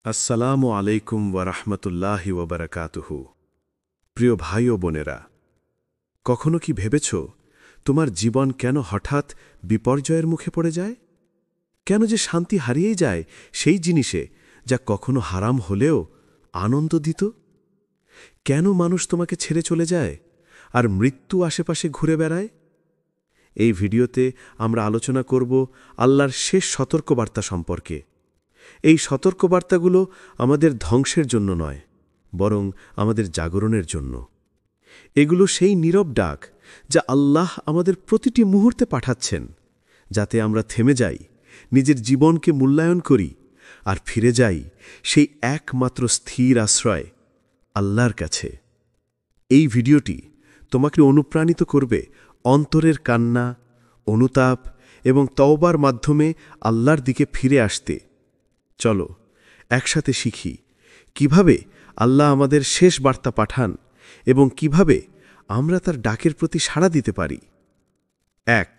আসসালামু আলাইকুম ওয়ারাহমতুল্লাহি ওয়াবারাকাতুহু। প্রিয় ভাই ও বোনেরা, কখনো কি ভেবেছ তোমার জীবন কেন হঠাৎ বিপর্যয়ের মুখে পড়ে যায়? কেন যে শান্তি হারিয়ে যায় সেই জিনিসে যা কখনো হারাম হলেও আনন্দ দিত? কেন মানুষ তোমাকে ছেড়ে চলে যায় আর মৃত্যু আশেপাশে ঘুরে বেড়ায়? এই ভিডিওতে আমরা আলোচনা করব আল্লাহর শেষ সতর্কবার্তা সম্পর্কে। এই সতর্কবার্তাগুলো আমাদের ধ্বংসের জন্য নয়, বরং আমাদের জাগরণের জন্য। এগুলো সেই নীরব ডাক যা আল্লাহ আমাদের প্রতিটি মুহূর্তে পাঠাচ্ছেন, যাতে আমরা থেমে যাই, নিজের জীবনকে মূল্যায়ন করি আর ফিরে যাই সেই একমাত্র স্থির আশ্রয় আল্লাহর কাছে। এই ভিডিওটি তোমাকে অনুপ্রাণিত করবে অন্তরের কান্না, অনুতাপ এবং তওবার মাধ্যমে আল্লাহর দিকে ফিরে আসতে। চলো একসাথে শিখি কিভাবে আল্লাহ আমাদের শেষ বার্তা পাঠান এবং কিভাবে আমরা তার ডাকের প্রতি সাড়া দিতে পারি। ১.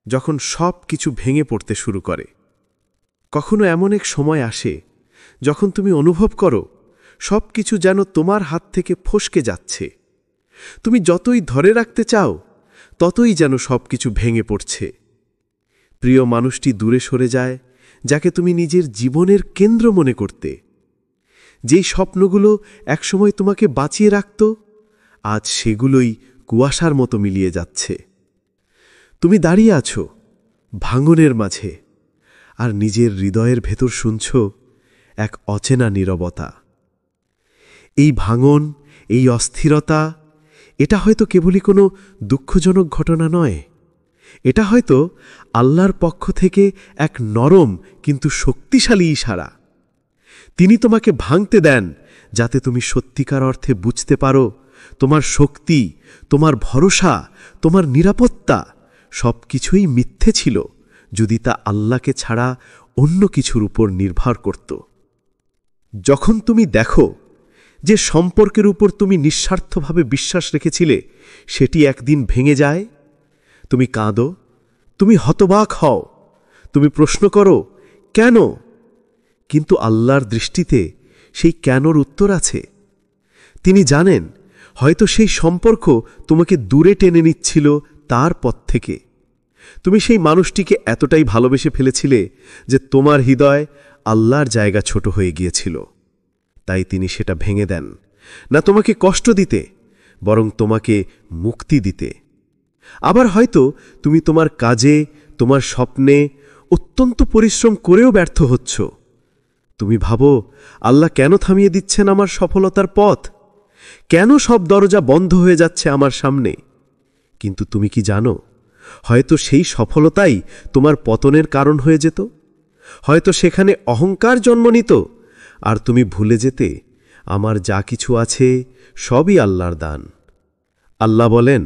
যখন সব কিছু ভেঙে পড়তে শুরু করে। কখনো এমন এক সময় আসে যখন তুমি অনুভব করো সব কিছু যেন তোমার হাত থেকে ফসকে যাচ্ছে। তুমি যতই ধরে রাখতে চাও ততই যেন সব কিছু ভেঙে পড়ছে। প্রিয় মানুষটি দূরে সরে যায়, যাকে তুমি নিজের জীবনের কেন্দ্র মনে করতে। যেই স্বপ্নগুলো একসময় তোমাকে বাঁচিয়ে রাখত, আজ সেগুলোই কুয়াশার মতো মিলিয়ে যাচ্ছে। তুমি দাঁড়িয়ে আছো ভাঙনের মাঝে, আর নিজের হৃদয়ের ভেতর শুনছ এক অচেনা নীরবতা। এই ভাঙন, এই অস্থিরতা, এটা হয়তো কেবলই কোনো দুঃখজনক ঘটনা নয়। এটা হয়তো আল্লাহর পক্ষ থেকে এক নরম কিন্তু শক্তিশালী ইশারা। তিনি তোমাকে ভাঙতে দেন যাতে তুমি সত্যিকার অর্থে বুঝতে পারো তোমার শক্তি, তোমার ভরসা, তোমার নিরাপত্তা সব কিছুই মিথ্যে ছিল যদি তা আল্লাহকে ছাড়া অন্য কিছুর উপর নির্ভর করত। যখন তুমি দেখো যে সম্পর্কের উপর তুমি নিঃস্বার্থভাবে বিশ্বাস রেখেছিলে সেটি একদিন ভেঙে যায়, তুমি কাঁদো, তুমি হতবাক হও, তুমি প্রশ্ন করো কেন? কিন্তু আল্লাহর দৃষ্টিতে সেই কেনর উত্তর আছে। তিনি জানেন হয়তো সেই সম্পর্ক তোমাকে দূরে টেনে নিচ্ছিল তার পথ থেকে। তুমি সেই মানুষটিকে এতটাই ভালোবেসে ফেলেছিলে যে তোমার হৃদয় আল্লাহর জায়গা ছোট হয়ে গিয়েছিল। তাই তিনি সেটা ভেঙে দেন, না তোমাকে কষ্ট দিতে, বরং তোমাকে মুক্তি দিতে। আবার হয়তো তুমি তোমার কাজে, তোমার স্বপ্নে অত্যন্ত পরিশ্রম করেও ব্যর্থ হচ্ছ। তুমি ভাবো আল্লাহ কেন থামিয়ে দিচ্ছেন আমার সফলতার পথ? কেন সব দরজা বন্ধ হয়ে যাচ্ছে আমার সামনে? কিন্তু তুমি কি জানো, হয়তো সেই সফলতাই তোমার পতনের কারণ হয়ে যেত। হয়তো সেখানে অহংকার জন্ম নিত, আর তুমি ভুলে যেতে আমার যা কিছু আছে সবই আল্লাহর দান। আল্লাহ বলেন,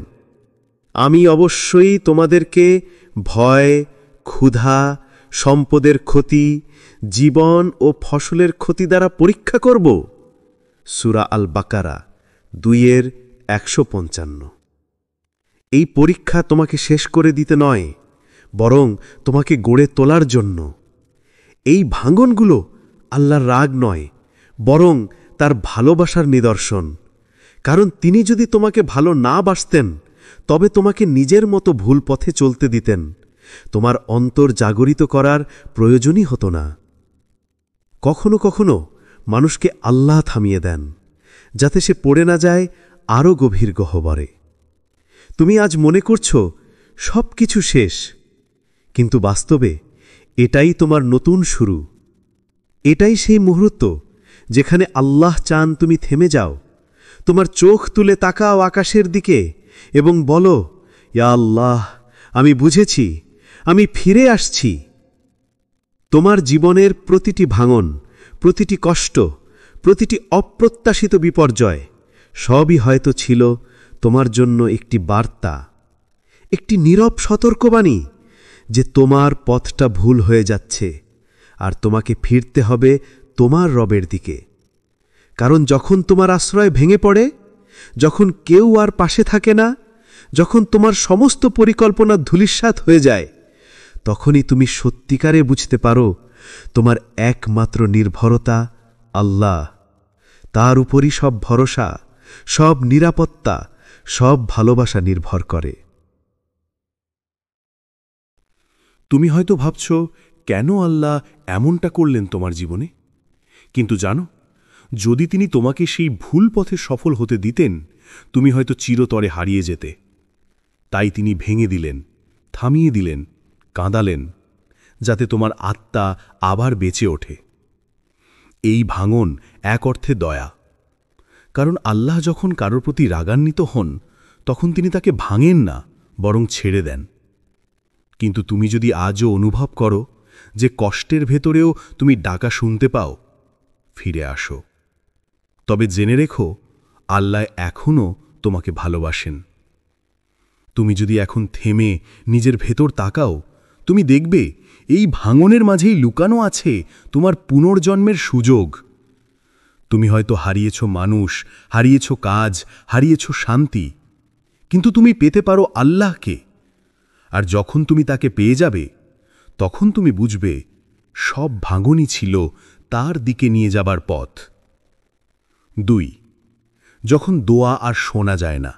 আমি অবশ্যই তোমাদেরকে ভয়, ক্ষুধা, সম্পদের ক্ষতি, জীবন ও ফসলের ক্ষতি দ্বারা পরীক্ষা করব। সূরা আল বাকারা 2:155। এই পরীক্ষা তোমাকে শেষ করে দিতে নয়, বরং তোমাকে গড়ে তোলার জন্য। এই ভাঙনগুলো আল্লাহর রাগ নয়, বরং তার ভালোবাসার নিদর্শন। কারণ তিনি যদি তোমাকে ভালো না বাসতেন তবে তোমাকে নিজের মতো ভুল পথে চলতে দিতেন। তোমার অন্তর জাগরিত করার প্রয়োজনই হতো না। কখনো কখনো মানুষকে আল্লাহ থামিয়ে দেন যাতে সে পড়ে না যায় আরও গভীর গহ্বরে। তুমি আজ মনে করছ সব কিছু শেষ, কিন্তু বাস্তবে এটাই তোমার নতুন শুরু। এটাই সেই মুহূর্ত যেখানে আল্লাহ চান তুমি থেমে যাও, তোমার চোখ তুলে তাকাও আকাশের দিকে এবং বলো, ইয়া আল্লাহ, আমি বুঝেছি, আমি ফিরে আসছি। তোমার জীবনের প্রতিটি ভাঙন, প্রতিটি কষ্ট, প্রতিটি অপ্রত্যাশিত বিপর্যয় সবই হয়তো ছিল তোমার জন্য একটি বার্তা, একটি নীরব সতর্কবাণী যে তোমার পথটা ভুল হয়ে যাচ্ছে আর তোমাকে ফিরতে হবে তোমার রবের দিকে। কারণ যখন তোমার আশ্রয় ভেঙে পড়ে, যখন কেউ আর পাশে থাকে না, যখন তোমার সমস্ত পরিকল্পনা ধূলিসাৎ হয়ে যায়, তখনই তুমি সত্যিকারে বুঝতে পারো তোমার একমাত্র নির্ভরতা আল্লাহ। তার উপরই সব ভরসা, সব নিরাপত্তা, সব ভালোবাসা নির্ভর করে। তুমি হয়তো ভাবছ, কেন আল্লাহ এমনটা করলেন তোমার জীবনে? কিন্তু জানো, যদি তিনি তোমাকে সেই ভুল পথে সফল হতে দিতেন, তুমি হয়তো চিরতরে হারিয়ে যেতে। তাই তিনি ভেঙে দিলেন, থামিয়ে দিলেন, কাঁদালেন, যাতে তোমার আত্মা আবার বেঁচে ওঠে। এই ভাঙন এক অর্থে দয়া, কারণ আল্লাহ যখন কারোর প্রতি রাগান্বিত হন, তখন তিনি তাকে ভাঙেন না, বরং ছেড়ে দেন। কিন্তু তুমি যদি আজও অনুভব করো যে কষ্টের ভেতরেও তুমি ডাকা শুনতে পাও, ফিরে আসো। তবে জেনে রেখো, আল্লাহ এখনও তোমাকে ভালোবাসেন। তুমি যদি এখন থেমে নিজের ভেতর তাকাও, তুমি দেখবে এই ভাঙনের মাঝেই লুকানো আছে তোমার পুনর্জন্মের সুযোগ। তুমি হয়তো হারিয়েছ মানুষ, হারিয়েছ কাজ, হারিয়েছ শান্তি, কিন্তু তুমি পেতে পারো আল্লাহকে। আর যখন তুমি তাকে পেয়ে যাবে, তখন তুমি বুঝবে সব ভাঙনই ছিল তার দিকে নিয়ে যাবার পথ। 2. যখন দোয়া আর শোনা যায় না।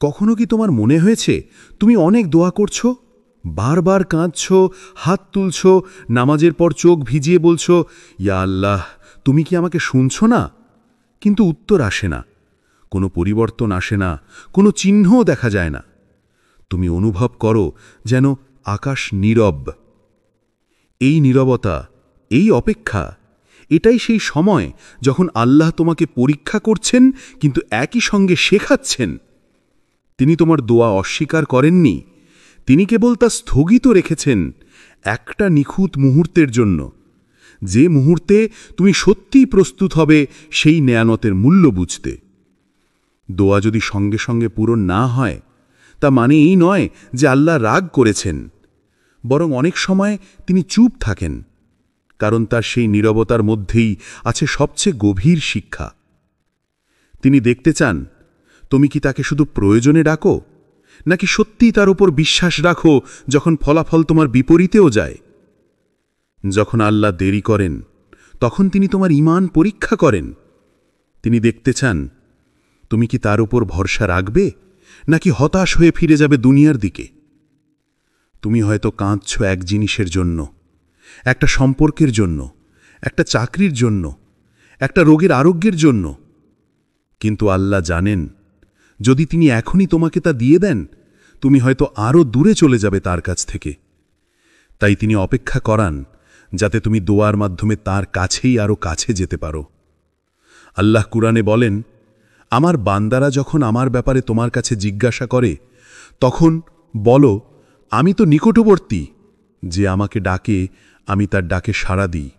কখনো কি তোমার মনে হয়েছে তুমি অনেক দোয়া করছ, বারবার কাঁদছ, হাত তুলছ, নামাজের পর চোখ ভিজিয়ে বলছ, ইয়া আল্লাহ, তুমি কি আমাকে শুনছ না? কিন্তু উত্তর আসে না, কোনো পরিবর্তন আসে না, কোনো চিহ্নও দেখা যায় না। তুমি অনুভব করো যেন আকাশ নীরব। এই নীরবতা, এই অপেক্ষা, এটাই সেই সময় যখন আল্লাহ তোমাকে পরীক্ষা করছেন, কিন্তু একই সঙ্গে শেখাচ্ছেন। তিনি তোমার দোয়া অস্বীকার করেননি, তিনি কেবল তা স্থগিত রেখেছেন একটা নিখুঁত মুহূর্তের জন্য, যে মুহূর্তে তুমি সত্যিই প্রস্তুত হবে সেই নেয়ামতের মূল্য বুঝতে। দোয়া যদি সঙ্গে সঙ্গে পূরণ না হয়, তা মানে এই নয় যে আল্লাহ রাগ করেছেন, বরং অনেক সময় তিনি চুপ থাকেন, কারণ তার সেই নীরবতার মধ্যেই আছে সবচেয়ে গভীর শিক্ষা। তিনি দেখতে চান তুমি কি তাকে শুধু প্রয়োজনে ডাকো, নাকি সত্যিই তার উপর বিশ্বাস রাখো যখন ফলাফল তোমার বিপরীতেও যায়। যখন আল্লাহ দেরি করেন, তখন তিনি তোমার ঈমান পরীক্ষা করেন। তিনি দেখতে চান তুমি কি তার উপর ভরসা রাখবে, নাকি হতাশ হয়ে ফিরে যাবে দুনিয়ার দিকে। তুমি হয়তো কাঁদছ এক জিনিসের জন্য, একটা সম্পর্কের জন্য, একটা চাকরির জন্য, একটা রোগের আরোগ্যের জন্য। কিন্তু আল্লাহ জানেন, যদি তিনি এখনই তোমাকে তা দিয়ে দেন, তুমি হয়তো আরও দূরে চলে যাবে তার কাছ থেকে। তাই তিনি অপেক্ষা করান, যাতে তুমি দোয়ার মাধ্যমে তার কাছেই আরও কাছে যেতে পারো। আল্লাহ কুরআনে বলেন, আমার বান্দারা যখন আমার ব্যাপারে তোমার কাছে জিজ্ঞাসা করে, তখন বলো, আমি তো নিকটবর্তী, যে আমাকে ডাকে আমি তার ডাকে সাড়া দিই।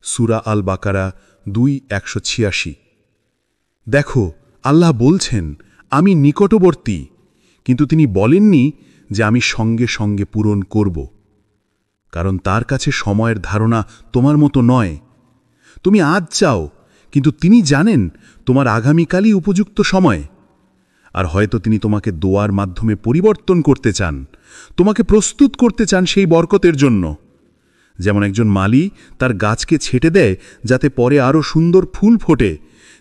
সূরা আল বাকারা 2:186। দেখো, আল্লাহ বলছেন আমি নিকটবর্তী, কিন্তু তিনি বলেননি যে আমি সঙ্গে সঙ্গে পূরণ করব, কারণ তার কাছে সময়ের ধারণা তোমার মতো নয়। তুমি আজ চাও, কিন্তু তিনি জানেন তোমার আগামীকালই উপযুক্ত সময়। আর হয়তো তিনি তোমাকে দোয়ার মাধ্যমে পরিবর্তন করতে চান, তোমাকে প্রস্তুত করতে চান সেই বরকতের জন্য। যেমন একজন মালি তার গাছকে ছেটে দেয় যাতে পরে আরও সুন্দর ফুল ফোটে,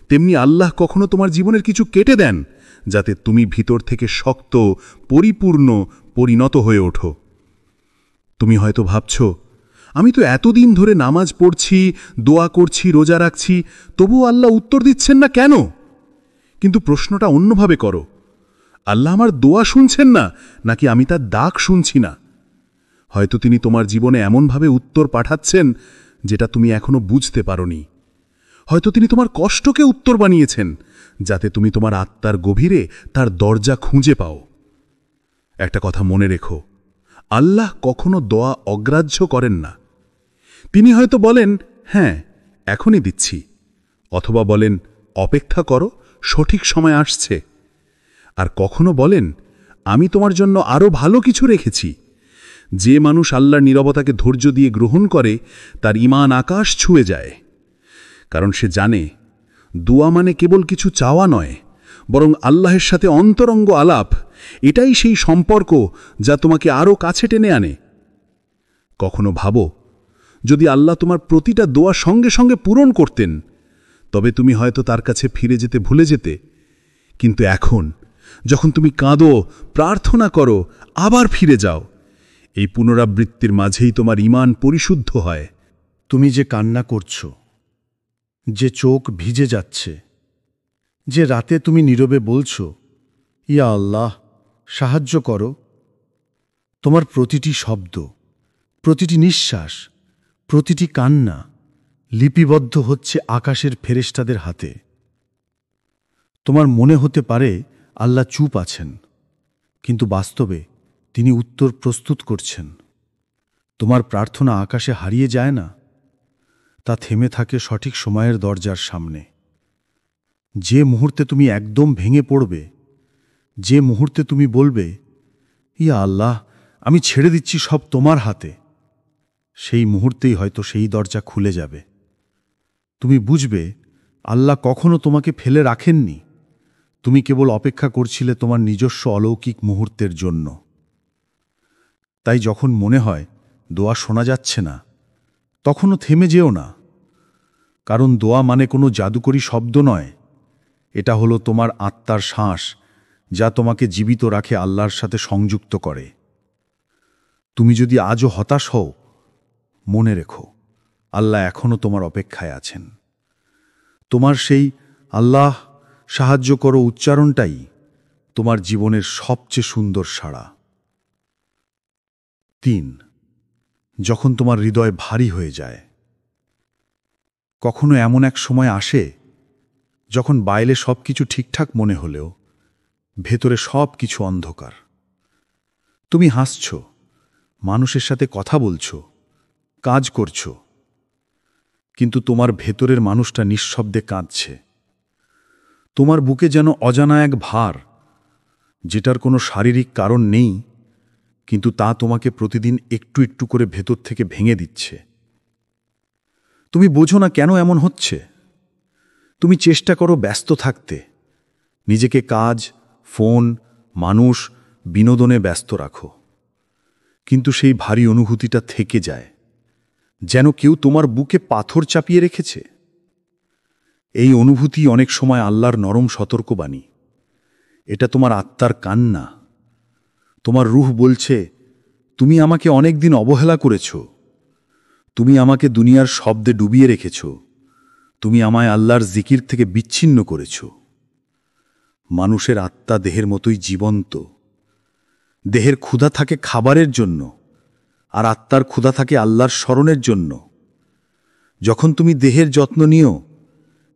তেমনি আল্লাহ কখনো তোমার জীবনের কিছু কেটে দেন, যাতে তুমি ভিতর থেকে শক্ত, পরিপূর্ণ, পরিণত হয়ে ওঠো। তুমি হয়তো ভাবছ, আমি তো এতদিন ধরে নামাজ পড়ছি, দোয়া করছি, রোজা রাখছি, তবুও আল্লাহ উত্তর দিচ্ছেন না কেন? কিন্তু প্রশ্নটা অন্যভাবে করো, আল্লাহ আমার দোয়া শুনছেন না, নাকি আমি তার ডাক শুনছি না? হয়তো তিনি তোমার জীবনে এমনভাবে উত্তর পাঠাচ্ছেন যেটা তুমি এখনো বুঝতে পারোনি। হয়তো তিনি তোমার কষ্টকে উত্তর বানিয়েছেন, যাতে তুমি তোমার আত্মার গভীরে তার দরজা খুঁজে পাও। একটা কথা মনে রেখো, আল্লাহ কখনো দোয়া অগ্রাহ্য করেন না। তিনি হয়তো বলেন, হ্যাঁ এখনই দিচ্ছি, অথবা বলেন, অপেক্ষা করো, সঠিক সময় আসছে। আর কখনো বলেন, আমি তোমার জন্য আরও ভালো কিছু রেখেছি। যে মানুষ আল্লাহর নীরবতাকে ধৈর্য দিয়ে গ্রহণ করে, তার ঈমান আকাশ ছুঁয়ে যায়। কারণ সে জানে, দোয়া মানে কেবল কিছু চাওয়া নয়, বরং আল্লাহের সাথে অন্তরঙ্গ আলাপ। এটাই সেই সম্পর্ক যা তোমাকে আরও কাছে টেনে আনে। কখনো ভাবো, যদি আল্লাহ তোমার প্রতিটা দোয়া সঙ্গে সঙ্গে পূরণ করতেন তবে তুমি হয়তো তার কাছে ফিরে যেতে ভুলে যেতে। কিন্তু এখন যখন তুমি কাঁদো, প্রার্থনা করো, আবার ফিরে যাও, এই পুনরাবৃত্তির মাঝেই তোমার ঈমান পরিশুদ্ধ হয়। তুমি যে কান্না করছো, যে চোখ ভিজে যাচ্ছে, যে রাতে তুমি নীরবে বলছো, ইয়া আল্লাহ সাহায্য করো, তোমার প্রতিটি শব্দ, প্রতিটি নিঃশ্বাস, প্রতিটি কান্না লিপিবদ্ধ হচ্ছে আকাশের ফেরেশতাদের হাতে। তোমার মনে হতে পারে আল্লাহ চুপ আছেন, কিন্তু বাস্তবে তিনি উত্তর প্রস্তুত করছেন। তোমার প্রার্থনা আকাশে হারিয়ে যায় না, তা থেমে থাকে সঠিক সময়ের দরজার সামনে। যে মুহূর্তে তুমি একদম ভেঙে পড়বে, যে মুহূর্তে তুমি বলবে, ইয়া আল্লাহ আমি ছেড়ে দিচ্ছি সব তোমার হাতে, সেই মুহূর্তেই হয়তো সেই দরজা খুলে যাবে। তুমি বুঝবে আল্লাহ কখনো তোমাকে ফেলে রাখেননি, তুমি কেবল অপেক্ষা করছিলে তোমার নিজস্ব অলৌকিক মুহূর্তের জন্য। তাই যখন মনে হয় দোয়া শোনা যাচ্ছে না, তখনও থেমে যেও না, কারণ দোয়া মানে কোনো জাদুকরী শব্দ নয়, এটা হলো তোমার আত্মার শ্বাস, যা তোমাকে জীবিত রাখে, আল্লাহর সাথে সংযুক্ত করে। তুমি যদি আজও হতাশ হও, মনে রেখো আল্লাহ এখনও তোমার অপেক্ষায় আছেন। তোমার সেই আল্লাহ সাহায্য করো উচ্চারণটাই তোমার জীবনের সবচেয়ে সুন্দর সাড়া। 3. যখন তোমার হৃদয় ভারী হয়ে যায়। কখনো এমন এক সময় আসে যখন বাইরে সব কিছু ঠিকঠাক মনে হলেও ভেতরে সব কিছু অন্ধকার। তুমি হাসছ, মানুষের সাথে কথা বলছো, কাজ করছো, কিন্তু তোমার ভেতরের মানুষটা নিঃশব্দে কাঁদছে। তোমার বুকে যেন অজানা এক ভার, যেটার কোনো শারীরিক কারণ নেই, কিন্তু তা তোমাকে প্রতিদিন একটু একটু করে ভেতর থেকে ভেঙে দিচ্ছে। তুমি বোঝো না কেন এমন হচ্ছে। তুমি চেষ্টা করো ব্যস্ত থাকতে, নিজেকে কাজ, ফোন, মানুষ, বিনোদনে ব্যস্ত রাখো, কিন্তু সেই ভারী অনুভূতিটা থেকে যায়, যেন কেউ তোমার বুকে পাথর চাপিয়ে রেখেছে। এই অনুভূতি অনেক সময় আল্লাহর নরম সতর্কবাণী। এটা তোমার আত্মার কান্না। তোমার রূহ বলছে, তুমি আমাকে অনেক দিন অবহেলা করেছ, তুমি আমাকে দুনিয়ার শব্দে ডুবিয়ে রেখেছ, তুমি আমায় আল্লাহর জিকির থেকে বিচ্ছিন্ন করেছ। মানুষের আত্মা দেহের মতোই জীবন্ত। দেহের ক্ষুধা থাকে খাবারের জন্য, আর আত্মার ক্ষুধা থাকে আল্লাহর স্মরণের জন্য। যখন তুমি দেহের যত্ন নিও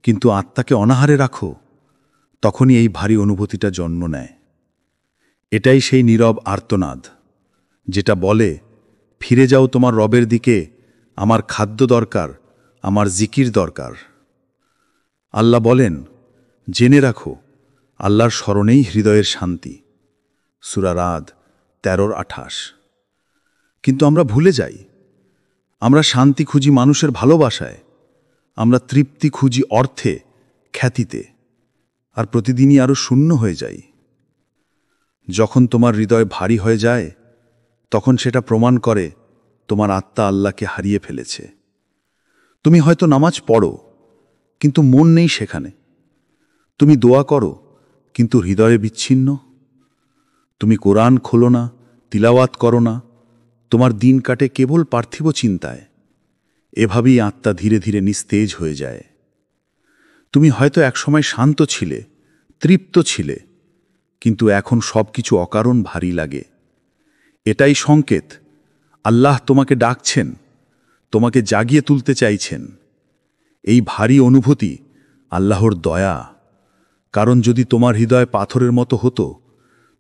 কিন্তু আত্মাকে অনাহারে রাখো, তখনই এই ভারী অনুভূতিটা জন্ম নেয়। এটাই সেই নীরব আর্তনাদ, যেটা বলে, ফিরে যাও তোমার রবের দিকে, আমার খাদ্য দরকার, আমার জিকির দরকার। আল্লাহ বলেন, জেনে রাখো আল্লাহর স্মরণেই হৃদয়ের শান্তি। সূরা রাদ 13-28। কিন্তু আমরা ভুলে যাই, আমরা শান্তি খুঁজি মানুষের ভালোবাসায়, আমরা তৃপ্তি খুঁজি অর্থে, খ্যাতিতে, আর প্রতিদিনই আরও শূন্য হয়ে যাই। যখন তোমার হৃদয় ভারী হয়ে যায়, তখন সেটা প্রমাণ করে তোমার আত্মা আল্লাহকে হারিয়ে ফেলেছে। তুমি হয়তো নামাজ পড়ো, কিন্তু মন নেই সেখানে। তুমি দোয়া করো, কিন্তু হৃদয়ে বিচ্ছিন্ন। তুমি কোরআন খোলো না, তিলাওয়াত করো না, তোমার দিন কাটে কেবল পার্থিব চিন্তায়। এভাবেই আত্মা ধীরে ধীরে নিস্তেজ হয়ে যায়। তুমি হয়তো একসময় শান্ত ছিলে, তৃপ্ত ছিলে, কিন্তু এখন সব কিছু অকারণ ভারী লাগে। এটাই সংকেত আল্লাহ তোমাকে ডাকছেন, তোমাকে জাগিয়ে তুলতে চাইছেন। এই ভারী অনুভূতি আল্লাহর দয়া, কারণ যদি তোমার হৃদয় পাথরের মতো হতো,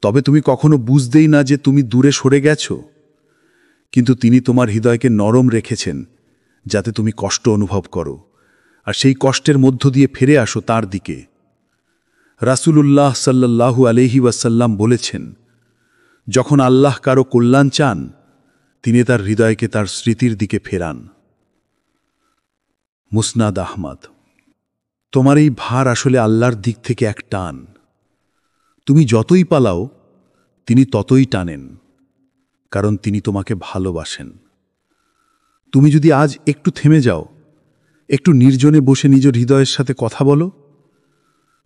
তবে তুমি কখনো বুঝতেই না যে তুমি দূরে সরে গেছো। কিন্তু তিনি তোমার হৃদয়কে নরম রেখেছেন, যাতে তুমি কষ্ট অনুভব করো, আর সেই কষ্টের মধ্য দিয়ে ফিরে আসো তার দিকে। রাসূলুল্লাহ সাল্লাল্লাহু আলাইহি ওয়াসাল্লাম বলেছেন, যখন আল্লাহ কারো কল্যাণ চান, তিনি তার হৃদয়কে তার স্মৃতির দিকে ফেরান। মুসনাদ আহমদ। তোমার এই ভার আসলে আল্লাহর দিক থেকে এক টান। তুমি যতই পালাও, তিনি ততই টানেন, কারণ তিনি তোমাকে ভালোবাসেন। তুমি যদি আজ একটু থেমে যাও, একটু নির্জনে বসে নিজ হৃদয়ের সাথে কথা বলো,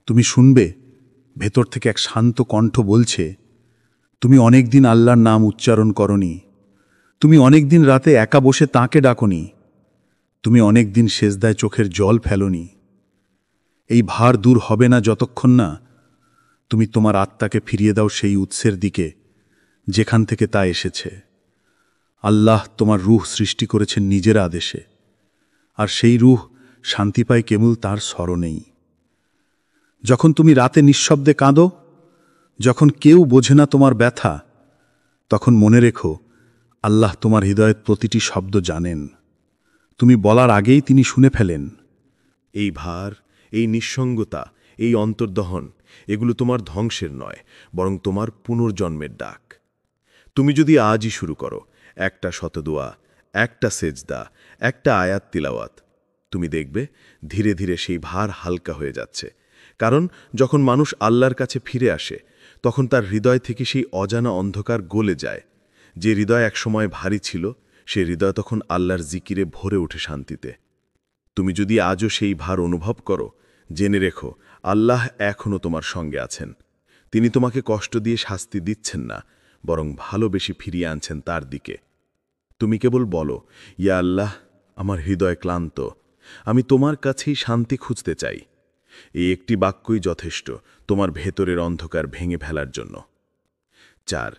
তুমি শুনবে ভেতর থেকে এক শান্ত কণ্ঠ বলছে, তুমি অনেকদিন আল্লাহর নাম উচ্চারণ করনি, তুমি অনেকদিন রাতে একা বসে তাঁকে ডাকনি, তুমি অনেকদিন সেজদায় চোখের জল ফেলনি। এই ভার দূর হবে না যতক্ষণ না তুমি তোমার আত্মাকে ফিরিয়ে দাও সেই উৎসের দিকে যেখান থেকে তা এসেছে। আল্লাহ তোমার রূহ সৃষ্টি করেছেন নিজের আদেশে, আর সেই রূহ শান্তি পায় কেবল তার স্মরণেই। যখন তুমি রাতে নিঃশব্দে কাঁদো, যখন কেউ বোঝে না তোমার ব্যথা, তখন মনে রেখো আল্লাহ তোমার হৃদয়ের প্রতিটি শব্দ জানেন। তুমি বলার আগেই তিনি শুনে ফেলেন। এই ভার, এই নিঃসঙ্গতা, এই অন্তর্দহন, এগুলো তোমার ধ্বংসের নয়, বরং তোমার পুনর্জন্মের ডাক। তুমি যদি আজই শুরু করো, একটা শতদোয়া, একটা সেজদা, একটা আয়াত তিলাওয়াত, তুমি দেখবে ধীরে ধীরে সেই ভার হালকা হয়ে যাচ্ছে। কারণ যখন মানুষ আল্লাহর কাছে ফিরে আসে, তখন তার হৃদয় থেকে সেই অজানা অন্ধকার গলে যায়। যে হৃদয় একসময় ভারী ছিল, সে হৃদয় তখন আল্লাহর জিকিরে ভরে ওঠে শান্তিতে। তুমি যদি আজও সেই ভার অনুভব করো, জেনে রেখো আল্লাহ এখনও তোমার সঙ্গে আছেন। তিনি তোমাকে কষ্ট দিয়ে শাস্তি দিচ্ছেন না, বরং ভালোবেসে ফিরিয়ে আনছেন তার দিকে। তুমি কেবল বলো, ইয়া আল্লাহ, আমার হৃদয় ক্লান্ত, আমি তোমার কাছেই শান্তি খুঁজতে চাই। এই একটি বাক্যই যথেষ্ট তোমার ভেতরের অন্ধকার ভেঙে ফেলার জন্য। 4.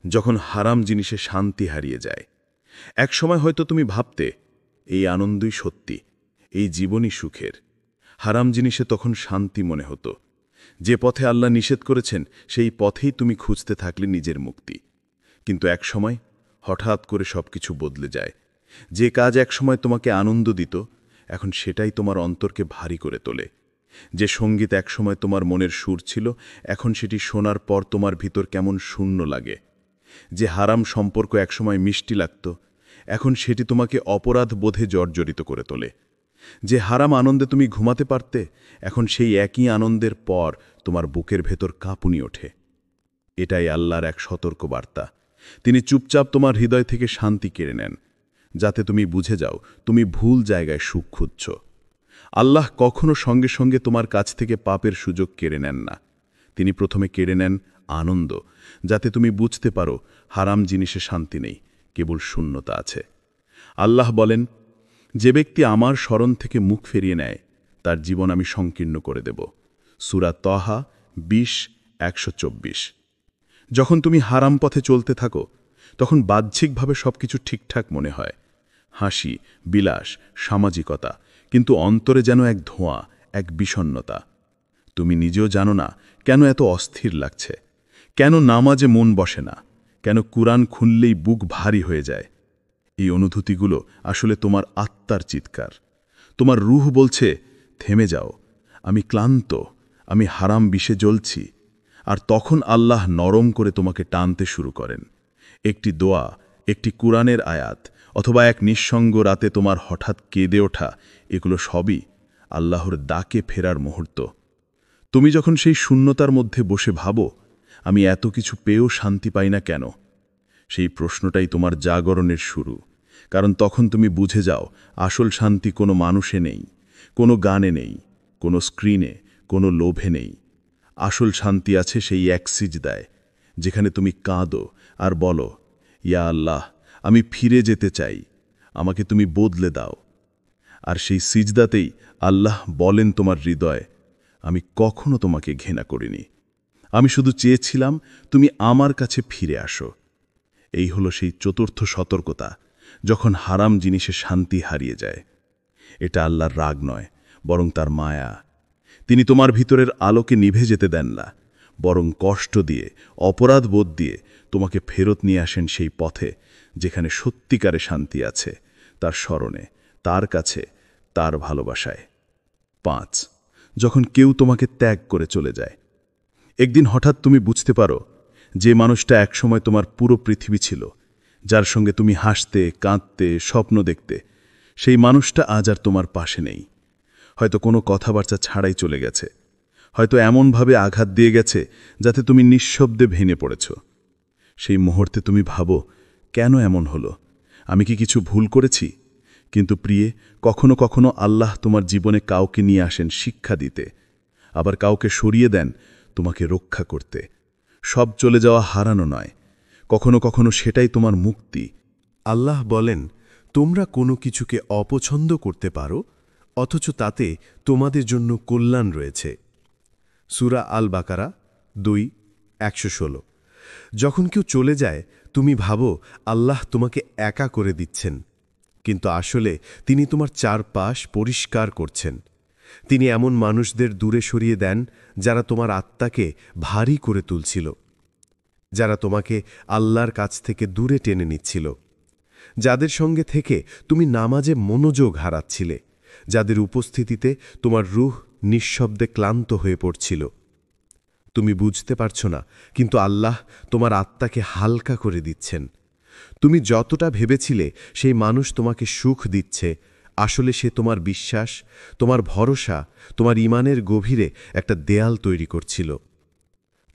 যখন হারাম জিনিসে শান্তি হারিয়ে যায়। একসময় হয়তো তুমি ভাবতে, এই আনন্দই সত্যি, এই জীবনই সুখের। হারাম জিনিসে তখন শান্তি মনে হতো। যে পথে আল্লাহ নিষেধ করেছেন, সেই পথেই তুমি খুঁজতে থাকলে নিজের মুক্তি। কিন্তু একসময় হঠাৎ করে সবকিছু বদলে যায়। যে কাজ একসময় তোমাকে আনন্দ দিত, এখন সেটাই তোমার অন্তরকে ভারী করে তোলে। যে সঙ্গীত একসময় তোমার মনের সুর ছিল, এখন সেটি শোনার পর তোমার ভিতর কেমন শূন্য লাগে। যে হারাম সম্পর্ক একসময় মিষ্টি লাগত, এখন সেটি তোমাকে অপরাধ বোধে জর্জরিত করে তোলে। যে হারাম আনন্দে তুমি ঘুমাতে পারতে, এখন সেই একই আনন্দের পর তোমার বুকের ভেতর কাঁপুনি ওঠে। এটাই আল্লাহর এক সতর্ক বার্তা। তিনি চুপচাপ তোমার হৃদয় থেকে শান্তি কেড়ে নেন, যাতে তুমি বুঝে যাও তুমি ভুল জায়গায় সুখ খুঁজছ। আল্লাহ কখনো সঙ্গে সঙ্গে তোমার কাছ থেকে পাপের সুযোগ কেড়ে নেন না। তিনি প্রথমে কেড়ে নেন আনন্দ, যাতে তুমি বুঝতে পারো হারাম জিনিসে শান্তি নেই, কেবল শূন্যতা আছে। আল্লাহ বলেন, যে ব্যক্তি আমার স্মরণ থেকে মুখ ফিরিয়ে নেয়, তার জীবন আমি সংকীর্ণ করে দেব। সূরা তহা 20:124। যখন তুমি হারাম পথে চলতে থাকো, তখন বাহ্যিকভাবে সবকিছু ঠিকঠাক মনে হয়, হাসি, বিলাস, সামাজিকতা, কিন্তু অন্তরে যেন এক ধোঁয়া, এক বিষণ্ণতা। তুমি নিজেও জানো না কেন এত অস্থির লাগছে, কেন নামাজে মন বসে না, কেন কুরআন খুললেই বুক ভারী হয়ে যায়। এই অনুভূতিগুলো আসলে তোমার আত্মার চিৎকার। তোমার রূহ বলছে, থেমে যাও, আমি ক্লান্ত, আমি হারাম বিষে জ্বলছি। আর তখন আল্লাহ নরম করে তোমাকে টানতে শুরু করেন। একটি দোয়া, একটি কুরআনের আয়াত, অথবা এক নিঃসঙ্গ রাতে তোমার হঠাৎ কেঁদে ওঠা, এগুলো সবই আল্লাহর ডাকে ফেরার মুহূর্ত। তুমি যখন সেই শূন্যতার মধ্যে বসে ভাবো, আমি এত কিছু পেয়েও শান্তি পাই না কেন, সেই প্রশ্নটাই তোমার জাগরণের শুরু। কারণ তখন তুমি বুঝে যাও আসল শান্তি কোনো মানুষে নেই, কোনো গানে নেই, কোনো স্ক্রিনে, কোনো লোভে নেই। আসল শান্তি আছে সেই এক সিজদায়, যেখানে তুমি কাঁদো আর বলো, ইয়া আল্লাহ, আমি ফিরে যেতে চাই, আমাকে তুমি বদলে দাও। আর সেই সিজদাতেই আল্লাহ বলেন তোমার হৃদয়, আমি কখনো তোমাকে ঘৃণা করিনি, আমি শুধু চেয়েছিলাম তুমি আমার কাছে ফিরে আসো। এই হলো সেই চতুর্থ সতর্কতা, যখন হারাম জিনিসে শান্তি হারিয়ে যায়। এটা আল্লাহর রাগ নয়, বরং তার মায়া। তিনি তোমার ভিতরের আলোকে নিভে যেতে দেন না, বরং কষ্ট দিয়ে, অপরাধ বোধ দিয়ে তোমাকে ফেরত নিয়ে আসেন সেই পথে, যেখানে সত্যিকারে শান্তি আছে, তার স্মরণে, তার কাছে, তার ভালোবাসায়। 5. যখন কেউ তোমাকে ত্যাগ করে চলে যায়। একদিন হঠাৎ তুমি বুঝতে পারো, যে মানুষটা একসময় তোমার পুরো পৃথিবী ছিল, যার সঙ্গে তুমি হাসতে, কাঁদতে, স্বপ্ন দেখতে, সেই মানুষটা আজ আর তোমার পাশে নেই। হয়তো কোনো কথাবার্তা ছাড়াই চলে গেছে, হয়তো এমনভাবে আঘাত দিয়ে গেছে যাতে তুমি নিঃশব্দে ভেঙে পড়েছ। সেই মুহূর্তে তুমি ভাবো, কেন এমন হলো? আমি কি কিছু ভুল করেছি? কিন্তু প্রিয়ে, কখনো কখনো আল্লাহ তোমার জীবনে কাউকে নিয়ে আসেন শিক্ষা দিতে, আবার কাউকে সরিয়ে দেন তোমাকে রক্ষা করতে। সব চলে যাওয়া হারানো নয়, কখনো কখনো সেটাই তোমার মুক্তি। আল্লাহ বলেন, তোমরা কোনো কিছুকে অপছন্দ করতে পারো, অথচ তাতে তোমাদের জন্য কল্যাণ রয়েছে। সূরা আল বাকারা 2:116। যখন কেউ চলে যায়, তুমি ভাবো আল্লাহ তোমাকে একা করে দিচ্ছেন, কিন্তু আসলে তিনি তোমার চারপাশ পরিষ্কার করছেন। তিনি এমন মানুষদের দূরে সরিয়ে দেন যারা তোমার আত্মাকে ভারী করে তুলছিল, যারা তোমাকে আল্লাহর কাছ থেকে দূরে টেনে নিচ্ছিল, যাদের সঙ্গে থেকে তুমি নামাজে মনোযোগ হারাচ্ছিলে, যাদের উপস্থিতিতে তোমার রূহ নিঃশব্দে ক্লান্ত হয়ে পড়ছিল। তুমি বুঝতে পারছ না, কিন্তু আল্লাহ তোমার আত্মাকে হালকা করে দিচ্ছেন। তুমি যতটা ভেবেছিলে সেই মানুষ তোমাকে সুখ দিচ্ছে, আসলে সে তোমার বিশ্বাস, তোমার ভরসা, তোমার ঈমানের গভীরে একটা দেয়াল তৈরি করছিল।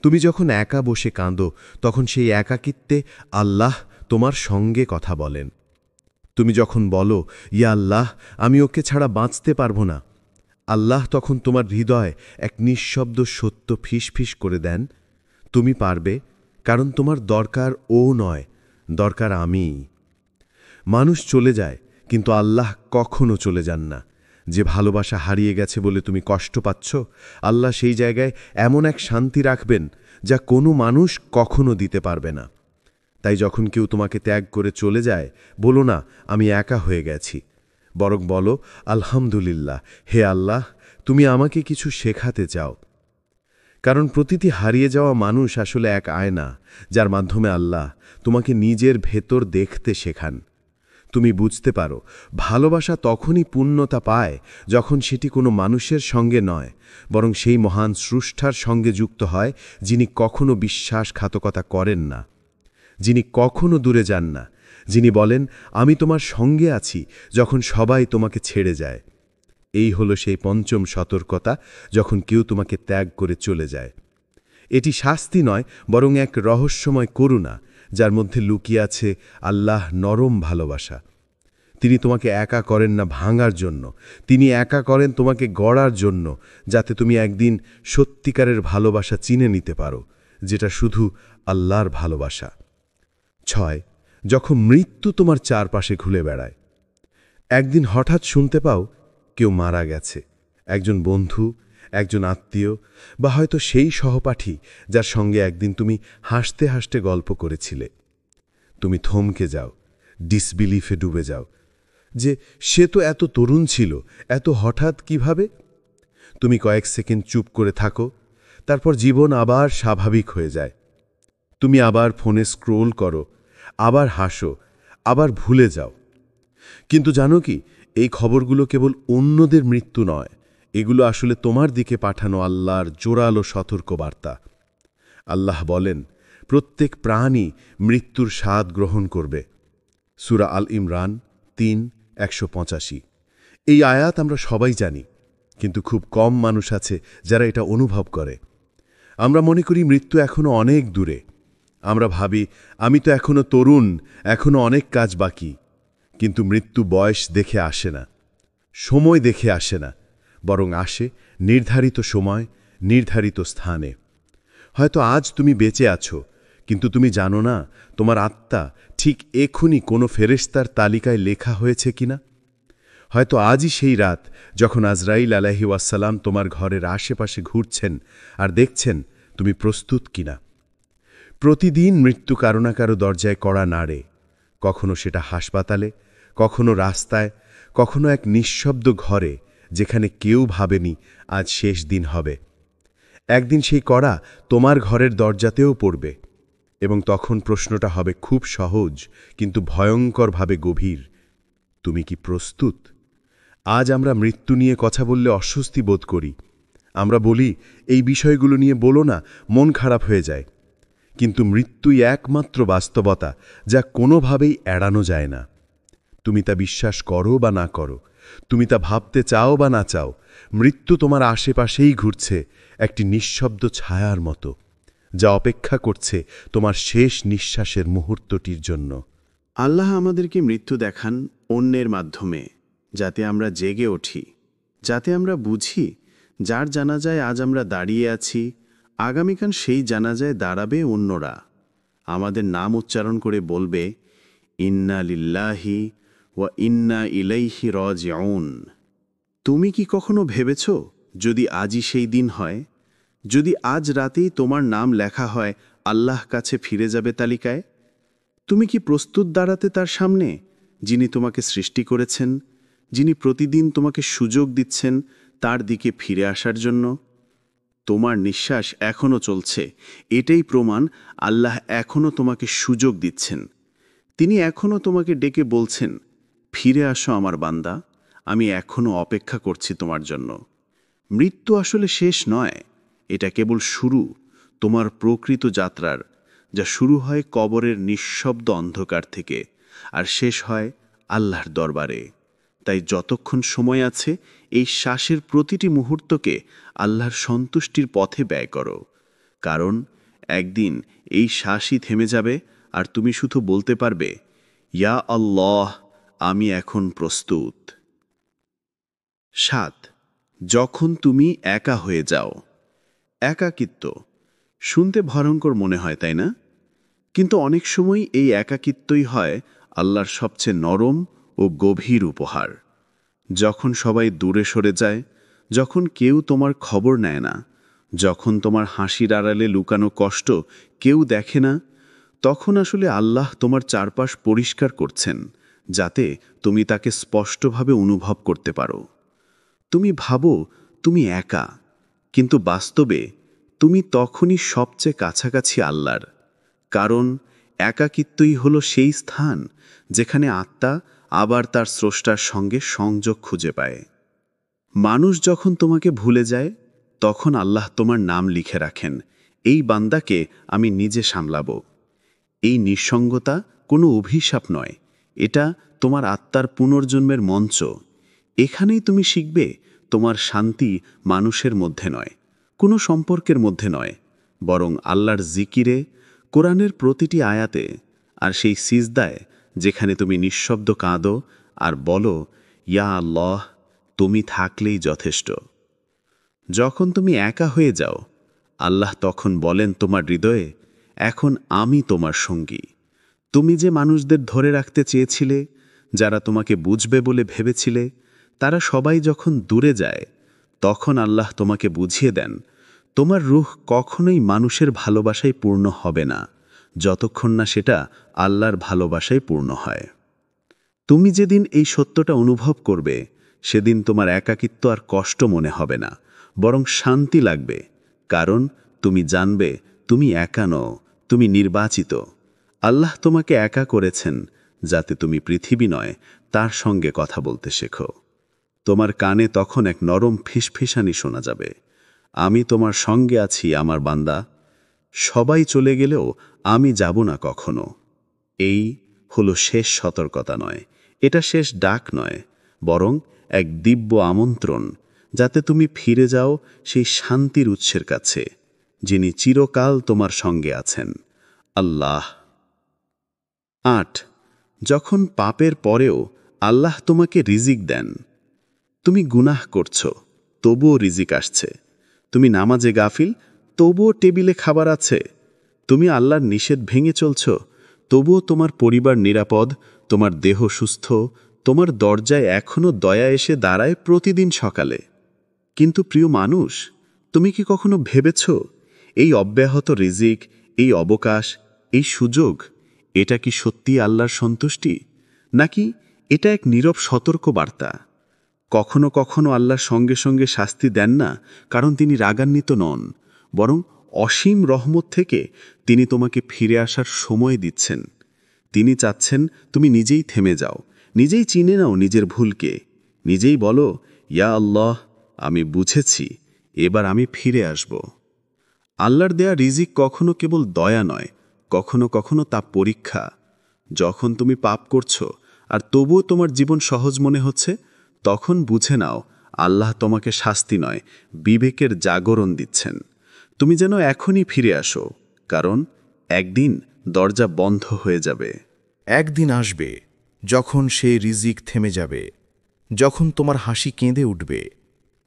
তুমি যখন একা বসে কাঁদো, তখন সেই একাকিত্বে আল্লাহ তোমার সঙ্গে কথা বলেন। তুমি যখন বলো, ইয়া আল্লাহ, আমি ওকে ছাড়া বাঁচতে পারব না, আল্লাহ তখন তোমার হৃদয় এক নিঃশব্দ সত্য ফিসফিস করে দেন, তুমি পারবে, কারণ তোমার দরকার ও নয়, দরকার আমি। মানুষ চলে যায়, কিন্তু আল্লাহ কখনো চলে যান না। যে ভালোবাসা হারিয়ে গেছে বলে তুমি কষ্ট পাচ্ছ, আল্লাহ সেই জায়গায় এমন এক শান্তি রাখবেন যা কোনো মানুষ কখনো দিতে পারবে না। তাই যখন কেউ তোমাকে ত্যাগ করে চলে যায়, বলো না আমি একা হয়ে গেছি, বরং বলো আলহামদুলিল্লাহ, হে আল্লাহ, তুমি আমাকে কিছু শেখাতে চাও। কারণ প্রতিটি হারিয়ে যাওয়া মানুষ আসলে এক আয়না, যার মাধ্যমে আল্লাহ তোমাকে নিজের ভেতর দেখতে শেখান। তুমি বুঝতে পারো, ভালোবাসা তখনই পূর্ণতা পায় যখন সেটি কোনো মানুষের সঙ্গে নয়, বরং সেই মহান স্রষ্টার সঙ্গে যুক্ত হয়, যিনি কখনো বিশ্বাসঘাতকতা করেন না, যিনি কখনো দূরে যান না, যিনি বলেন আমি তোমার সঙ্গে আছি যখন সবাই তোমাকে ছেড়ে যায়। এই হলো সেই পঞ্চম সতর্কতা, যখন কেউ তোমাকে ত্যাগ করে চলে যায়। এটি শাস্তি নয়, বরং এক রহস্যময় করুণা, যার মধ্যে লুকিয়ে আছে আল্লাহ নরম ভালোবাসা। তিনি তোমাকে একা করেন না ভাঙার জন্য, তিনি একা করেন তোমাকে গড়ার জন্য, যাতে তুমি একদিন সত্যিকারের ভালোবাসা চিনে নিতে পারো, যেটা শুধু আল্লাহর ভালোবাসা। 6. যখন মৃত্যু তোমার চারপাশে ঘুরে বেড়ায়। একদিন হঠাৎ শুনতে পাও কেউ মারা গেছে, একজন বন্ধু, একজন আত্মীয়, বা হয়তো সেই সহপাঠী যার সঙ্গে একদিন তুমি হাসতে হাসতে গল্প করেছিলে। তুমি থমকে যাও, ডিসবিলিফে ডুবে যাও, যে সে তো এত তরুণ ছিল, এত হঠাৎ কিভাবে? তুমি কয়েক সেকেন্ড চুপ করে থাকো, তারপর জীবন আবার স্বাভাবিক হয়ে যায়। তুমি আবার ফোনে স্ক্রোল করো, আবার হাসো, আবার ভুলে যাও। কিন্তু জানো কি, এই খবরগুলো কেবল অন্যদের মৃত্যু নয়, এগুলো আসলে তোমার দিকে পাঠানো আল্লাহর জোরালো সতর্কবার্তা। আল্লাহ বলেন, প্রত্যেক প্রাণী মৃত্যুর স্বাদ গ্রহণ করবে। সূরা আল ইমরান 3:185। এই আয়াত আমরা সবাই জানি, কিন্তু খুব কম মানুষ আছে যারা এটা অনুভব করে। আমরা মনে করি মৃত্যু এখনো অনেক দূরে। আমরা ভাবি, আমি তো এখনো তরুণ, এখনো অনেক কাজ বাকি। কিন্তু মৃত্যু বয়স দেখে আসে না, সময় দেখে আসে না, বরং আসে নির্ধারিত সময়, নির্ধারিত স্থানে। হয়তো আজ তুমি বেঁচে আছো, কিন্তু তুমি জানো না তোমার আত্মা ঠিক এখনই কোনো ফেরেশতার তালিকায় লেখা হয়েছে কিনা। হয়তো আজই সেই রাত যখন আজরাইল আলাইহিস সালাম তোমার ঘরের আশেপাশে ঘুরছেন আর দেখছেন তুমি প্রস্তুত কিনা। প্রতিদিন মৃত্যু কারো না কারো দরজায় কড়া নাড়ে, কখনো সেটা হাসপাতালে, কখনো রাস্তায়, কখনো এক নিঃশব্দ ঘরে, যেখানে কেউ ভাবেনি আজ শেষ দিন হবে। একদিন সেই কড়া তোমার ঘরের দরজাতেও পড়বে, এবং তখন প্রশ্নটা হবে খুব সহজ কিন্তু ভয়ঙ্করভাবে গভীর, তুমি কি প্রস্তুত? আজ আমরা মৃত্যু নিয়ে কথা বললে অস্বস্তি বোধ করি। আমরা বলি, এই বিষয়গুলো নিয়ে বলো না, মন খারাপ হয়ে যায়। কিন্তু মৃত্যুই একমাত্র বাস্তবতা যা কোনোভাবেই এড়ানো যায় না। তুমি তা বিশ্বাস করো বা না করো, তুমি তা ভাবতে চাও বা না চাও, মৃত্যু তোমার আশেপাশেই ঘুরছে একটি নিঃশব্দ ছায়ার মতো, যা অপেক্ষা করছে তোমার শেষ নিঃশ্বাসের মুহূর্তটির জন্য। আল্লাহ আমাদেরকে মৃত্যু দেখান অন্যের মাধ্যমে, যাতে আমরা জেগে উঠি, যাতে আমরা বুঝি যার জানাজায় আজ আমরা দাঁড়িয়ে আছি, আগামীকাল সেই জানাজায় দাঁড়াবে অন্যরা। আমাদের নাম উচ্চারণ করে বলবে, ইন্না লিল্লাহি ওয়া ইন্না ইলাইহি রাজিউন। তুমি কি কখনো ভেবেছ, যদি আজই সেই দিন হয়, যদি আজ রাতেই তোমার নাম লেখা হয় আল্লাহ কাছে ফিরে যাবে তালিকায়, তুমি কি প্রস্তুত দাঁড়াতে তার সামনে, যিনি তোমাকে সৃষ্টি করেছেন, যিনি প্রতিদিন তোমাকে সুযোগ দিচ্ছেন তার দিকে ফিরে আসার জন্য? তোমার নিঃশ্বাস এখনও চলছে, এটাই প্রমাণ আল্লাহ এখনও তোমাকে সুযোগ দিচ্ছেন। তিনি এখনও তোমাকে ডেকে বলছেন, ফিরে আসো আমার বান্দা, আমি এখনও অপেক্ষা করছি তোমার জন্য। মৃত্যু আসলে শেষ নয়, এটা কেবল শুরু তোমার প্রকৃত যাত্রার, যা শুরু হয় কবরের নিঃশব্দ অন্ধকার থেকে আর শেষ হয় আল্লাহর দরবারে। তাই যতক্ষণ সময় আছে এই শ্বাসের প্রতিটি মুহূর্তকে আল্লাহর সন্তুষ্টির পথে ব্যয় করো, কারণ একদিন এই শ্বাসই থেমে যাবে আর তুমি শুধু বলতে পারবে, ইয়া আল্লাহ, আমি এখন প্রস্তুত। 7. যখন তুমি একা হয়ে যাও। একাকিত্ব শুনতে ভয়ঙ্কর মনে হয়, তাই না? কিন্তু অনেক সময় এই একাকিত্বই হয় আল্লাহর সবচেয়ে নরম ও গভীর উপহার। যখন সবাই দূরে সরে যায়, যখন কেউ তোমার খবর নেয় না, যখন তোমার হাসির আড়ালে লুকানো কষ্ট কেউ দেখে না, তখন আসলে আল্লাহ তোমার চারপাশ পরিষ্কার করছেন, যাতে তুমি তাকে স্পষ্টভাবে অনুভব করতে পারো। তুমি ভাবো তুমি একা, কিন্তু বাস্তবে তুমি তখনই সবচেয়ে কাছাকাছি আল্লাহর, কারণ একাকিত্বই হলো সেই স্থান যেখানে আত্মা আবার তার স্রষ্টার সঙ্গে সংযোগ খুঁজে পায়। মানুষ যখন তোমাকে ভুলে যায়, তখন আল্লাহ তোমার নাম লিখে রাখেন, এই বান্দাকে আমি নিজে সামলাবো। এই নিঃসঙ্গতা কোনো অভিশাপ নয়, এটা তোমার আত্মার পুনর্জন্মের মঞ্চ। এখানেই তুমি শিখবে তোমার শান্তি মানুষের মধ্যে নয়, কোনো সম্পর্কের মধ্যে নয়, বরং আল্লাহর জিকিরে, কোরআনের প্রতিটি আয়াতে, আর সেই সিজদায় যেখানে তুমি নিঃশব্দ কাঁদো আর বলো, ইয়া আল্লাহ, তুমি থাকলেই যথেষ্ট। যখন তুমি একা হয়ে যাও, আল্লাহ তখন বলেন তোমার হৃদয়ে, এখন আমি তোমার সঙ্গী। তুমি যে মানুষদের ধরে রাখতে চেয়েছিলে, যারা তোমাকে বুঝবে বলে ভেবেছিলে, তারা সবাই যখন দূরে যায়, তখন আল্লাহ তোমাকে বুঝিয়ে দেন, তোমার রূহ কখনোই মানুষের ভালোবাসায় পূর্ণ হবে না, যতক্ষণ না সেটা আল্লাহর ভালোবাসায় পূর্ণ হয়। তুমি যেদিন এই সত্যটা অনুভব করবে, সেদিন তোমার একাকিত্ব আর কষ্ট মনে হবে না, বরং শান্তি লাগবে, কারণ তুমি জানবে তুমি একা নও, তুমি নির্বাচিত। আল্লাহ তোমাকে একা করেছেন যাতে তুমি পৃথিবী নয়, তার সঙ্গে কথা বলতে শেখো। তোমার কানে তখন এক নরম ফিসফিসানি শোনা যাবে, আমি তোমার সঙ্গে আছি আমার বান্দা, সবাই চলে গেলেও আমি যাব না কখনো। এই হলো শেষ সতর্কতা নয়, এটা শেষ ডাক নয়, বরং এক দিব্য আমন্ত্রণ, যাতে তুমি ফিরে যাও সেই শান্তির উৎসের কাছে, যিনি চিরকাল তোমার সঙ্গে আছেন, আল্লাহ। 8. যখন পাপের পরেও আল্লাহ তোমাকে রিজিক দেন। তুমি গুনাহ করছো, তবুও রিজিক আসছে। তুমি নামাজে গাফিল, তবুও টেবিলে খাবার আছে। তুমি আল্লাহর নিষেধ ভেঙে চলছ, তবুও তোমার পরিবার নিরাপদ, তোমার দেহ সুস্থ, তোমার দরজায় এখনও দয়া এসে দাঁড়ায় প্রতিদিন সকালে। কিন্তু প্রিয় মানুষ, তুমি কি কখনো ভেবেছ, এই অব্যাহত রিজিক, এই অবকাশ, এই সুযোগ, এটা কি সত্যি আল্লাহর সন্তুষ্টি, নাকি এটা এক নীরব সতর্ক বার্তা? কখনো কখনো আল্লাহর সঙ্গে সঙ্গে শাস্তি দেন না, কারণ তিনি রাগান্বিত নন, বরং অসীম রহমত থেকে তিনি তোমাকে ফিরে আসার সময় দিচ্ছেন। তিনি চাচ্ছেন তুমি নিজেই থেমে যাও, নিজেই চিনে নাও নিজের ভুলকে, নিজেই বলো, ইয়া আল্লাহ, আমি বুঝেছি, এবার আমি ফিরে আসব। আল্লাহর দেয়া রিজিক কখনো কেবল দয়া নয়, কখনো কখনো তা পরীক্ষা। যখন তুমি পাপ করছো আর তবুও তোমার জীবন সহজ মনে হচ্ছে, তখন বুঝে নাও আল্লাহ তোমাকে শাস্তি নয়, বিবেকের জাগরণ দিচ্ছেন। তুমি যেন এখনই ফিরে আসো, কারণ একদিন দরজা বন্ধ হয়ে যাবে। একদিন আসবে যখন সেই রিজিক থেমে যাবে, যখন তোমার হাসি কেঁদে উঠবে,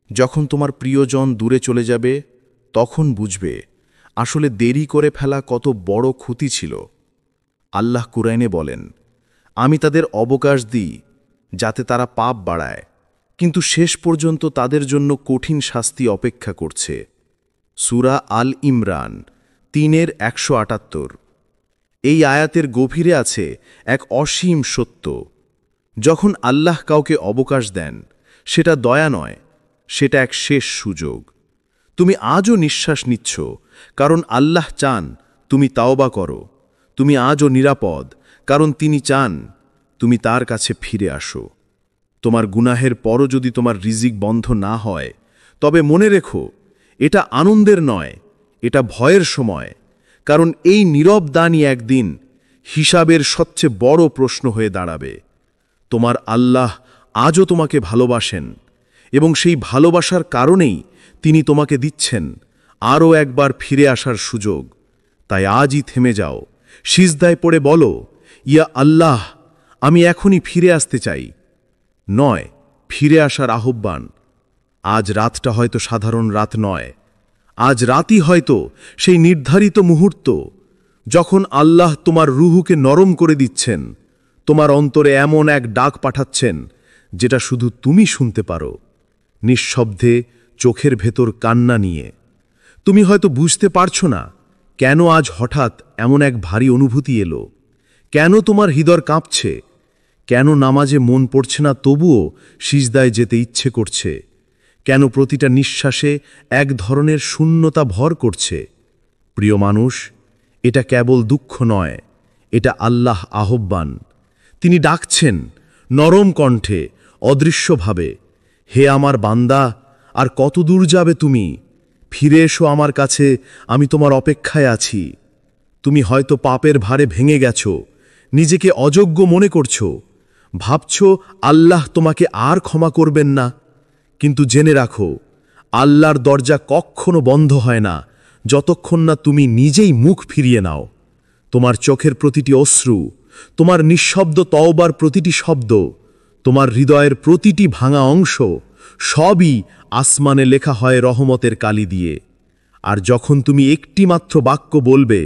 যখন তোমার প্রিয়জন দূরে চলে যাবে, তখন বুঝবে আসলে দেরি করে ফেলা কত বড় ক্ষতি ছিল। আল্লাহ কুরআনে বলেন, আমি তাদের অবকাশ দিই যাতে তারা পাপ বাড়ায়, কিন্তু শেষ পর্যন্ত তাদের জন্য কঠিন শাস্তি অপেক্ষা করছে। সূরা আল ইমরান ৩-১৭৮। এই আয়াতের গভীরে আছে এক অসীম সত্য। যখন আল্লাহ কাউকে অবকাশ দেন, সেটা দয়া নয়, সেটা এক শেষ সুযোগ। তুমি আজও নিঃশ্বাস নিচ্ছ কারণ আল্লাহ চান তুমি তাওবা করো। তুমি আজও নিরাপদ কারণ তিনি চান তুমি তার কাছে ফিরে আসো। তোমার গুনাহের পরও যদি তোমার রিজিক বন্ধ না হয়, তবে মনে রেখো, এটা আনন্দের নয়, এটা ভয়ের সময়। কারণ এই নীরব দানই একদিন হিসাবের সবচেয়ে বড় প্রশ্ন হয়ে দাঁড়াবে। তোমার আল্লাহ আজও তোমাকে ভালোবাসেন, এবং সেই ভালোবাসার কারণেই তিনি তোমাকে দিচ্ছেন আরও একবার ফিরে আসার সুযোগ। তাই আজই থেমে যাও, সিজদায় পড়ে বলো, ইয়া আল্লাহ, আমি এখনই ফিরে আসতে চাই। নয়, ফিরে আসার আহ্বান। আজ রাতটা হয়তো সাধারণ রাত নয়, আজ রাতই হয়তো সেই নির্ধারিত মুহূর্ত যখন আল্লাহ তোমার রুহুকে নরম করে দিচ্ছেন, তোমার অন্তরে এমন এক ডাক পাঠাচ্ছেন যেটা শুধু তুমি শুনতে পারো, নিঃশব্দে, চোখের ভেতর কান্না নিয়ে। তুমি হয়তো বুঝতে পারছো না কেন আজ হঠাৎ এমন এক ভারী অনুভূতি এলো, কেন তোমার হৃদয় কাঁপছে, কেন নামাজে মন পড়ছে না তবুও সিজদায় যেতে ইচ্ছে করছে, কেন প্রতিটা নিঃশ্বাসে এক ধরনের শূন্যতা ভর করছে। প্রিয় মানুষ, এটা কেবল দুঃখ নয়, এটা আল্লাহ আহ্বান। তিনি ডাকছেন নরম কণ্ঠে, অদৃশ্যভাবে, হে আমার বান্দা, আর কত দূর যাবে তুমি? ফিরে এসো আমার কাছে, আমি তোমার অপেক্ষায় আছি। তুমি হয়তো পাপের ভারে ভেঙে গেছো, নিজেকে অযোগ্য মনে করছো, ভাবছ আল্লাহ তোমাকে আর ক্ষমা করবেন না। কিন্তু জেনে রাখো, আল্লাহর দরজা কখনো বন্ধ হয় না যতক্ষণ না তুমি নিজেই মুখ ফিরিয়ে নাও। তোমার চোখের প্রতিটি অশ্রু, তোমার নিঃশব্দ তওবার প্রতিটি শব্দ, তোমার হৃদয়ের প্রতিটি ভাঙা অংশ, সবই আসমানে লেখা হয় রহমতের কালি দিয়ে। আর যখন তুমি একটি মাত্র বাক্য বলবে,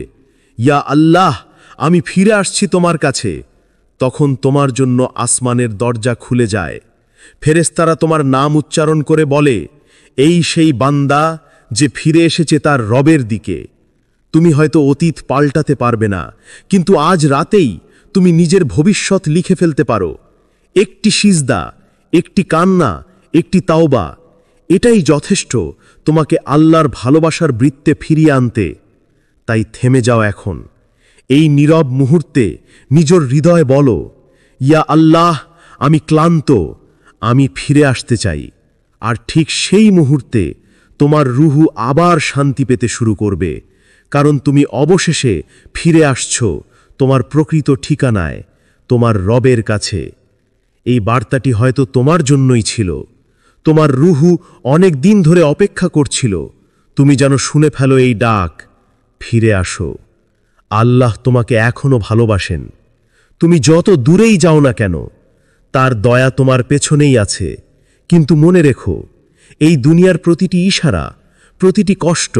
ইয়া আল্লাহ, আমি ফিরে আসছি তোমার কাছে, তখন তোমার জন্য আসমানের দরজা খুলে যায়। ফেরেশতারা তোমার নাম উচ্চারণ করে বলে, এই সেই বান্দা যে ফিরে এসেছে তার রবের দিকে। তুমি হয়তো অতীত পাল্টাতে পারবে না, কিন্তু আজ রাতেই তুমি নিজের ভবিষ্যৎ লিখে ফেলতে পারো। একটি সিজদা, একটি কান্না, একটি তাওবা, এটাই যথেষ্ট তোমাকে আল্লাহর ভালোবাসার বৃত্তে ফিরিয়ে আনতে। তাই থেমে যাও এখন। এই নীরব মুহূর্তে নিজের হৃদয় বলো, ইয়া আল্লাহ, আমি ক্লান্ত, আমি ফিরে আসতে চাই। আর ঠিক সেই মুহূর্তে তোমার রুহু আবার শান্তি পেতে শুরু করবে, কারণ তুমি অবশেষে ফিরে আসছো তোমার প্রকৃত ঠিকানায়, তোমার রবের কাছে। এই বার্তাটি হয়তো তোমার জন্যই ছিল। তোমার রুহু অনেক দিন ধরে অপেক্ষা করছিল। তুমি যেন শুনে ফেলো এই ডাক, ফিরে আসো। আল্লাহ তোমাকে এখনো ভালোবাসেন। তুমি যত দূরেই যাও না কেন, তার দয়া তোমার পেছনেই আছে। কিন্তু মনে রেখো, এই দুনিয়ার প্রতিটি ইশারা, প্রতিটি কষ্ট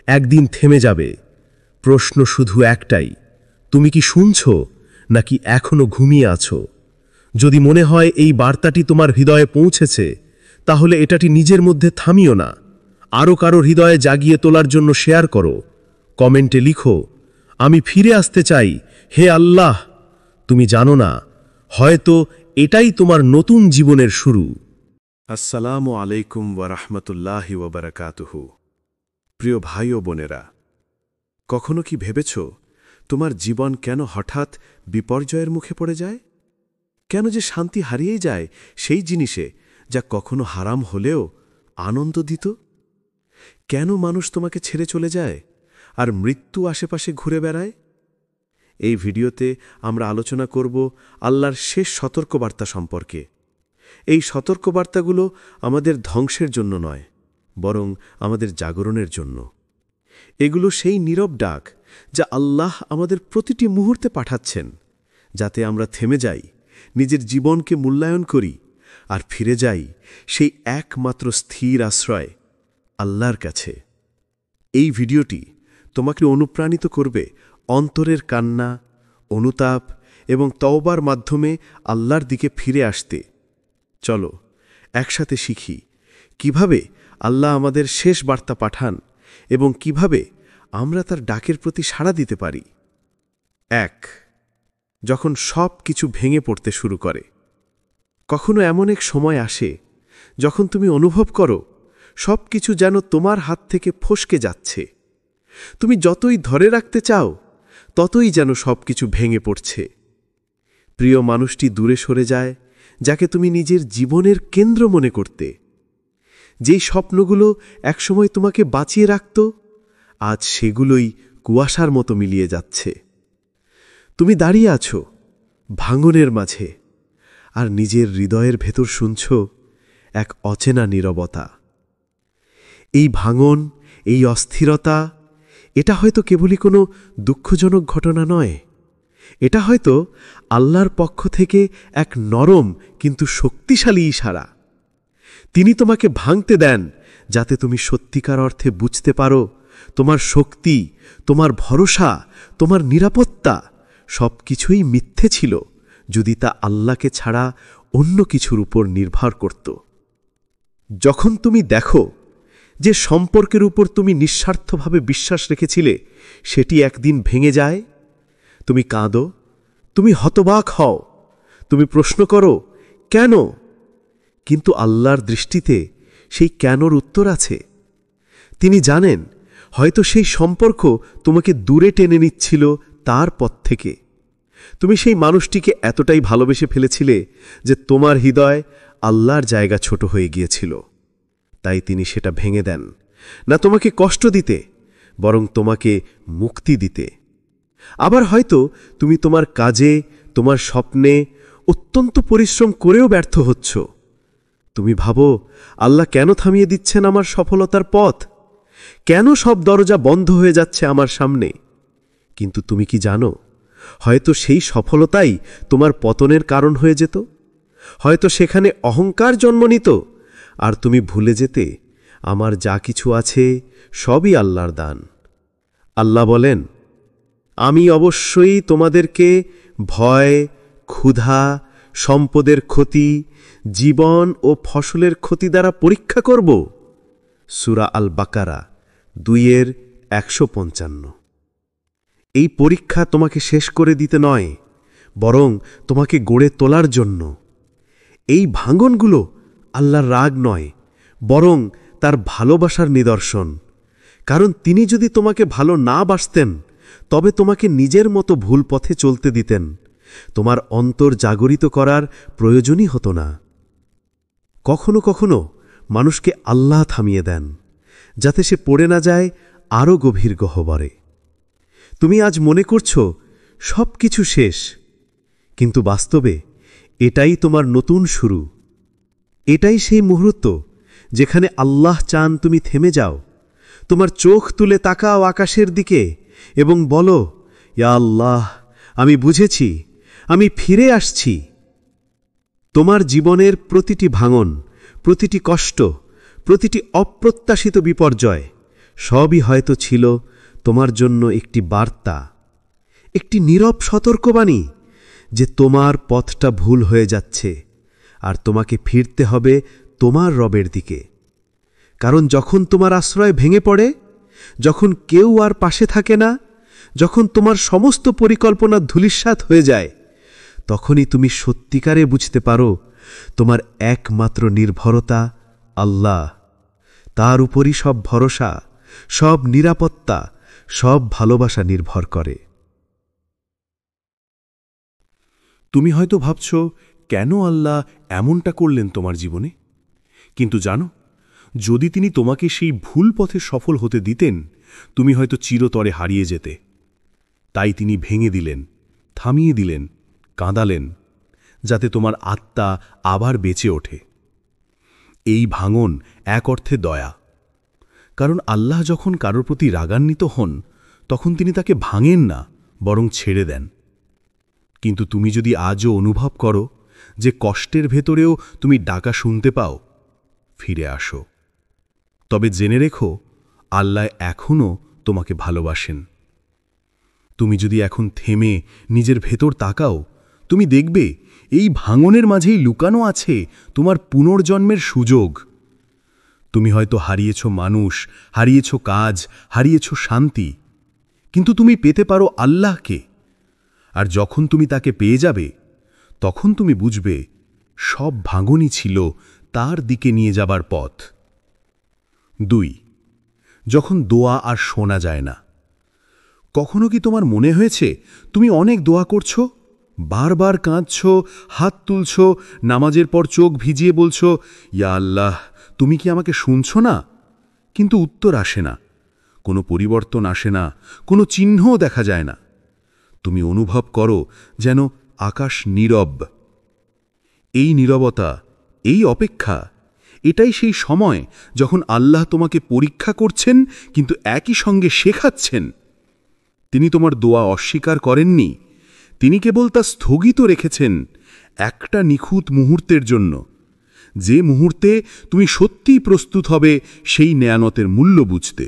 একদিন থেমে যাবে। প্রশ্ন শুধু একটাই, তুমি কি শুনছো নাকি এখনো ঘুমিয়ে আছো? যদি মনে হয় এই বার্তাটি তোমার হৃদয়ে পৌঁছেছে, তাহলে এটাটি নিজের মধ্যে থামিও না, আরও কারো হৃদয়ে জাগিয়ে তোলার জন্য শেয়ার করো। কমেন্টে লিখো, আমি ফিরে আসতে চাই, হে আল্লাহ। তুমি জানো না, হয়তো এটাই তোমার নতুন জীবনের শুরু। আসসালামু আলাইকুম ওয়ারাহমাতুল্লাহি ওয়াবারাকাতুহু। প্রিয় ভাই ও বোনেরা, কখনো কি ভেবেছ তোমার জীবন কেন হঠাৎ বিপর্যয়ের মুখে পড়ে যায়? কেন যে শান্তি হারিয়ে যায় সেই জিনিসে যা কখনো হারাম হলেও আনন্দ দিত? কেন মানুষ তোমাকে ছেড়ে চলে যায় আর মৃত্যু আশেপাশে ঘুরে বেড়ায়? এই ভিডিওতে আমরা আলোচনা করব আল্লাহর শেষ সতর্কবার্তা সম্পর্কে। এই সতর্কবার্তাগুলো আমাদের ধ্বংসের জন্য নয়, বরং আমাদের জাগরণের জন্য। এগুলো সেই নীরব ডাক যা আল্লাহ আমাদের প্রতিটি মুহূর্তে পাঠাচ্ছেন, যাতে আমরা থেমে যাই, নিজের জীবনকে মূল্যায়ন করি আর ফিরে যাই সেই একমাত্র স্থির আশ্রয় আল্লাহর কাছে। এই ভিডিওটি তোমাকে অনুপ্রাণিত করবে অন্তরের কান্না, অনুতাপ এবং তওবার মাধ্যমে আল্লাহর দিকে ফিরে আসতে। চলো একসাথে শিখি কিভাবে আল্লাহ আমাদের শেষ বার্তা পাঠান এবং কিভাবে আমরা তার ডাকের প্রতি সাড়া দিতে পারি। 1. যখন সব কিছু ভেঙে পড়তে শুরু করে। কখনো এমন এক সময় আসে যখন তুমি অনুভব করো সব কিছু যেন তোমার হাত থেকে ফসকে যাচ্ছে। তুমি যতই ধরে রাখতে চাও ততই যেন সব কিছু ভেঙে পড়ছে। প্রিয় মানুষটি দূরে সরে যায় যাকে তুমি নিজের জীবনের কেন্দ্র মনে করতে। যেই স্বপ্নগুলো একসময় তোমাকে বাঁচিয়ে রাখত, আজ সেগুলোই কুয়াশার মতো মিলিয়ে যাচ্ছে। তুমি দাঁড়িয়ে আছো ভাঙনের মাঝে আর নিজের হৃদয়ের ভেতর শুনছ এক অচেনা নীরবতা। এই ভাঙন, এই অস্থিরতা, এটা হয়তো কেবলই কোনো দুঃখজনক ঘটনা নয়। এটা হয়তো আল্লাহর পক্ষ থেকে এক নরম কিন্তু শক্তিশালী ইশারা। তিনি তোমাকে ভাঙতে দেন যাতে তুমি সত্যিকার অর্থে বুঝতে পারো তোমার শক্তি, তোমার ভরসা, তোমার নিরাপত্তা সব কিছুই মিথ্যে ছিল যদি তা আল্লাহকে ছাড়া অন্য কিছুর উপর নির্ভর করত। যখন তুমি দেখো যে সম্পর্কের উপর তুমি নিঃস্বার্থভাবে বিশ্বাস রেখেছিলে সেটি একদিন ভেঙে যায়, তুমি কাঁদো, তুমি হতবাক হও, তুমি প্রশ্ন করো কেন? কিন্তু আল্লাহর দৃষ্টিতে সেই কেনর উত্তর আছে। তিনি জানেন হয়তো সেই সম্পর্ক তোমাকে দূরে টেনে নিচ্ছিল তার পথ থেকে। তুমি সেই মানুষটিকে এতটাই ভালোবেসে ফেলেছিলে যে তোমার হৃদয় আল্লাহর জায়গা ছোট হয়ে গিয়েছিল। তাই তিনি সেটা ভেঙে দেন, না তোমাকে কষ্ট দিতে, বরং তোমাকে মুক্তি দিতে। আবার হয়তো তুমি তোমার কাজে, তোমার স্বপ্নে অত্যন্ত পরিশ্রম করেও ব্যর্থ হচ্ছ। তুমি ভাবো আল্লাহ কেন থামিয়ে দিচ্ছেন আমার সফলতার পথ? কেন সব দরজা বন্ধ হয়ে যাচ্ছে আমার সামনে? কিন্তু তুমি কি জানো, হয়তো সেই সফলতাই তোমার পতনের কারণ হয়ে যেত। হয়তো সেখানে অহংকার জন্ম নিত আর তুমি ভুলে যেতে আমার যা কিছু আছে সবই আল্লাহর দান। আল্লাহ বলেন, আমি অবশ্যই তোমাদেরকে ভয়, ক্ষুধা, সম্পদের ক্ষতি, জীবন ও ফসলের ক্ষতি দ্বারা পরীক্ষা করব। সূরা আল বাকারা 2:155। এই পরীক্ষা তোমাকে শেষ করে দিতে নয়, বরং তোমাকে গড়ে তোলার জন্য। এই ভাঙনগুলো আল্লাহর রাগ নয়, বরং তার ভালোবাসার নিদর্শন। কারণ তিনি যদি তোমাকে ভালো না বাসতেন তবে তোমাকে নিজের মতো ভুল পথে চলতে দিতেন। তোমার অন্তর জাগরিত করার প্রয়োজনই হতো না। কখনো কখনো মানুষকে আল্লাহ থামিয়ে দেন যাতে সে পড়ে না যায় আরও গভীর গহ্বরে। তুমি আজ মনে করছো সব কিছু শেষ, কিন্তু বাস্তবে এটাই তোমার নতুন শুরু। এটাই সেই মুহূর্ত যেখানে আল্লাহ চান তুমি থেমে যাও, তোমার চোখ তুলে তাকাও আকাশের দিকে এবং বলো, ইয়া আল্লাহ, আমি বুঝেছি, আমি ফিরে আসছি। তোমার জীবনের প্রতিটি ভাঙন, প্রতিটি কষ্ট, প্রতিটি অপ্রত্যাশিত বিপর্যয় সবই হয়তো ছিল তোমার জন্য একটি বার্তা, একটি নীরব সতর্কবাণী যে তোমার পথটা ভুল হয়ে যাচ্ছে আর তোমাকে ফিরতে হবে তোমার রবের দিকে। কারণ যখন তোমার আশ্রয় ভেঙে পড়ে, যখন কেউ আর পাশে থাকে না, যখন তোমার সমস্ত পরিকল্পনা ধূলিসাৎ হয়ে যায়, তখনই তুমি সত্যিকারে বুঝতে পারো তোমার একমাত্র নির্ভরতা আল্লাহ। তার উপরই সব ভরসা, সব নিরাপত্তা, সব ভালোবাসা নির্ভর করে। তুমি হয়তো ভাবছ কেন আল্লাহ এমনটা করলেন তোমার জীবনে? কিন্তু জানো, যদি তিনি তোমাকে সেই ভুল পথে সফল হতে দিতেন, তুমি হয়তো চিরতরে হারিয়ে যেতে। তাই তিনি ভেঙে দিলেন, থামিয়ে দিলেন, কাঁদালেন, যাতে তোমার আত্মা আবার বেঁচে ওঠে। এই ভাঙন এক অর্থে দয়া। কারণ আল্লাহ যখন কারোর প্রতি রাগান্বিত হন, তখন তিনি তাকে ভাঙেন না, বরং ছেড়ে দেন। কিন্তু তুমি যদি আজও অনুভব করো যে কষ্টের ভেতরেও তুমি ডাকা শুনতে পাও, ফিরে আসো। তবে জেনে রেখো, আল্লাহ এখনও তোমাকে ভালোবাসেন। তুমি যদি এখন থেমে নিজের ভেতর তাকাও, তুমি দেখবে এই ভাঙনের মাঝেই লুকানো আছে তোমার পুনর্জন্মের সুযোগ। তুমি হয়তো হারিয়েছ মানুষ, হারিয়েছ কাজ, হারিয়েছ শান্তি, কিন্তু তুমি পেতে পারো আল্লাহকে। আর যখন তুমি তাকে পেয়ে যাবে, তখন তুমি বুঝবে সব ভাঙনই ছিল তার দিকে নিয়ে যাবার পথ। 2. যখন দোয়া আর শোনা যায় না। কখনো কি তোমার মনে হয়েছে তুমি অনেক দোয়া করছো, বারবার কাঁদছ, হাত তুলছ, নামাজের পর চোখ ভিজিয়ে বলছ, ইয়া আল্লাহ, তুমি কি আমাকে শুনছো না? কিন্তু উত্তর আসে না, কোনো পরিবর্তন আসে না, কোনো চিহ্নও দেখা যায় না। তুমি অনুভব করো যেন আকাশ নীরব। এই নীরবতা, এই অপেক্ষা, এটাই সেই সময় যখন আল্লাহ তোমাকে পরীক্ষা করছেন, কিন্তু একই সঙ্গে শেখাচ্ছেন। তিনি তোমার দোয়া অস্বীকার করেননি, তিনি কেবল তা স্থগিত রেখেছেন একটা নিখুঁত মুহূর্তের জন্য, যে মুহূর্তে তুমি সত্যিই প্রস্তুত হবে সেই নেয়ামতের মূল্য বুঝতে।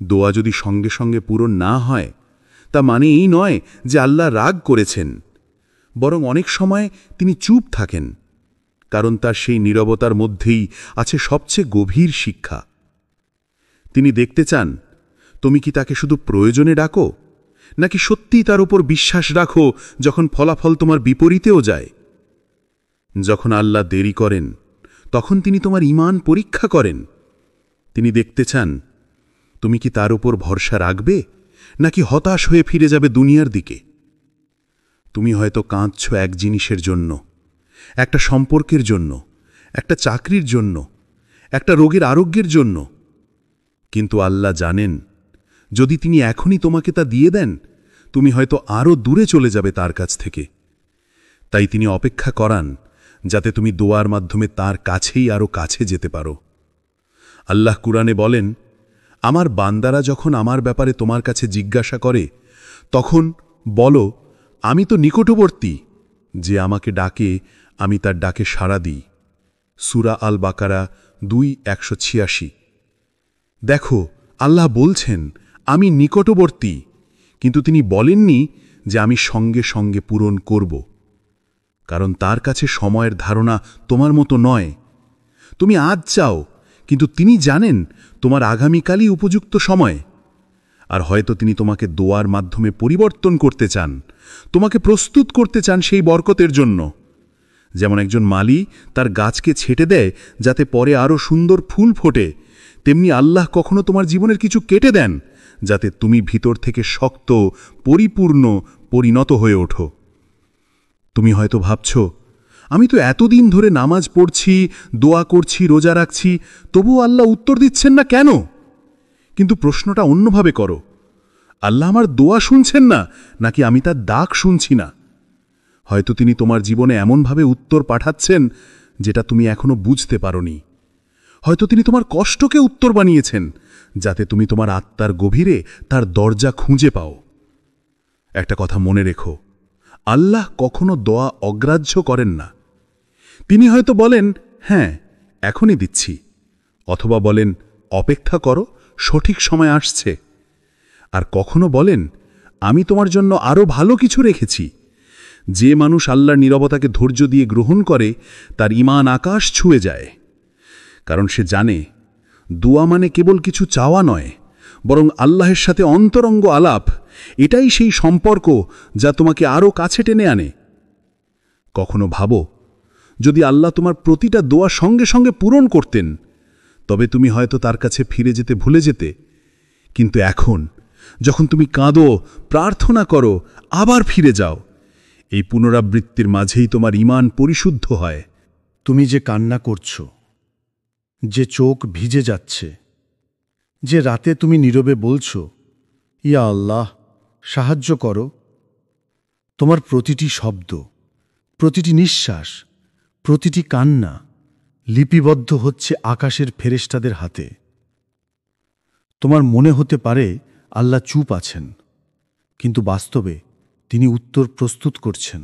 দোয়া যদি সঙ্গে সঙ্গে পূরণ না হয়, তা মানে এই নয় যে আল্লাহ রাগ করেছেন, বরং অনেক সময় তিনি চুপ থাকেন, কারণ তার সেই নীরবতার মধ্যেই আছে সবচেয়ে গভীর শিক্ষা। তিনি দেখতে চান তুমি কি তাকে শুধু প্রয়োজনে ডাকো, নাকি সত্যিই তার উপর বিশ্বাস রাখো যখন ফলাফল তোমার বিপরীতেও যায়। যখন আল্লাহ দেরি করেন, তখন তিনি তোমার ঈমান পরীক্ষা করেন। তিনি দেখতে চান তুমি কি তার উপর ভরসা রাখবে, নাকি হতাশ হয়ে ফিরে যাবে দুনিয়ার দিকে। তুমি হয়তো কাঁদছ এক জিনিসের জন্য, একটা সম্পর্কের জন্য, একটা চাকরির জন্য, একটা রোগের আরোগ্যের জন্য, কিন্তু আল্লাহ জানেন যদি তিনি এখনই তোমাকে তা দিয়ে দেন, তুমি হয়তো আরও দূরে চলে যাবে তার কাছ থেকে। তাই তিনি অপেক্ষা করান যাতে তুমি দোয়ার মাধ্যমে তার কাছেই আরও কাছে যেতে পারো। আল্লাহ কুরআনে বলেন, আমার বান্দারা যখন আমার ব্যাপারে তোমার কাছে জিজ্ঞাসা করে, তখন বলো, আমি তো নিকটবর্তী, যে আমাকে ডাকে আমি তার ডাকে সাড়া দিই। সূরা আল বাকারা 2:186। দেখো, আল্লাহ বলছেন আমি নিকটবর্তী, কিন্তু তিনি বলেননি যে আমি সঙ্গে সঙ্গে পূরণ করব, কারণ তার কাছে সময়ের ধারণা তোমার মতো নয়। তুমি আজ চাও, কিন্তু তিনি জানেন তোমার আগামীকালই উপযুক্ত সময়। আর হয়তো তিনি তোমাকে দোয়ার মাধ্যমে পরিবর্তন করতে চান, তোমাকে প্রস্তুত করতে চান সেই বরকতের জন্য। যেমন একজন মালি তার গাছকে ছেটে দেয় যাতে পরে আরও সুন্দর ফুল ফোটে, তেমনি আল্লাহ কখনো তোমার জীবনের কিছু কেটে দেন যাতে তুমি ভিতর থেকে শক্ত, পরিপূর্ণ, পরিণত হয়ে ওঠো। তুমি হয়তো ভাবছ, আমি তো এতদিন ধরে নামাজ পড়ছি, দোয়া করছি, রোজা রাখছি, তবুও আল্লাহ উত্তর দিচ্ছেন না কেন? কিন্তু প্রশ্নটা অন্যভাবে করো, আল্লাহ আমার দোয়া শুনছেন না, নাকি আমি তার ডাক শুনছি না? হয়তো তিনি তোমার জীবনে এমনভাবে উত্তর পাঠাচ্ছেন যেটা তুমি এখনো বুঝতে পারোনি। হয়তো তিনি তোমার কষ্টকে উত্তর বানিয়েছেন যাতে তুমি তোমার আত্মার গভীরে তার দরজা খুঁজে পাও। একটা কথা মনে রেখো, আল্লাহ কখনো দোয়া অগ্রাহ্য করেন না। তিনি হয়তো বলেন, হ্যাঁ এখনই দিচ্ছি, অথবা বলেন, অপেক্ষা করো, সঠিক সময় আসছে। আর কখনো বলেন, আমি তোমার জন্য আরও ভালো কিছু রেখেছি। যে মানুষ আল্লাহর নীরবতাকে ধৈর্য দিয়ে গ্রহণ করে, তার ঈমান আকাশ ছুঁয়ে যায়, কারণ সে জানে দোয়া মানে কেবল কিছু চাওয়া নয়, বরং আল্লাহের সাথে অন্তরঙ্গ আলাপ। এটাই সেই সম্পর্ক যা তোমাকে আরও কাছে টেনে আনে। কখনো ভাবো, যদি আল্লাহ তোমার প্রতিটা দোয়া সঙ্গে সঙ্গে পূরণ করতেন, তবে তুমি হয়তো তার কাছে ফিরে যেতে ভুলে যেতে। কিন্তু এখন যখন তুমি কাঁদো, প্রার্থনা করো, আবার ফিরে যাও, এই পুনরাবৃত্তির মাঝেই তোমার ঈমান পরিশুদ্ধ হয়। তুমি যে কান্না করছো, যে চোখ ভিজে যাচ্ছে, যে রাতে তুমি নীরবে বলছো, ইয়া আল্লাহ সাহায্য করো, তোমার প্রতিটি শব্দ, প্রতিটি নিঃশ্বাস, প্রতিটি কান্না লিপিবদ্ধ হচ্ছে আকাশের ফেরেশতাদের হাতে। তোমার মনে হতে পারে আল্লাহ চুপ আছেন, কিন্তু বাস্তবে তিনি উত্তর প্রস্তুত করছেন।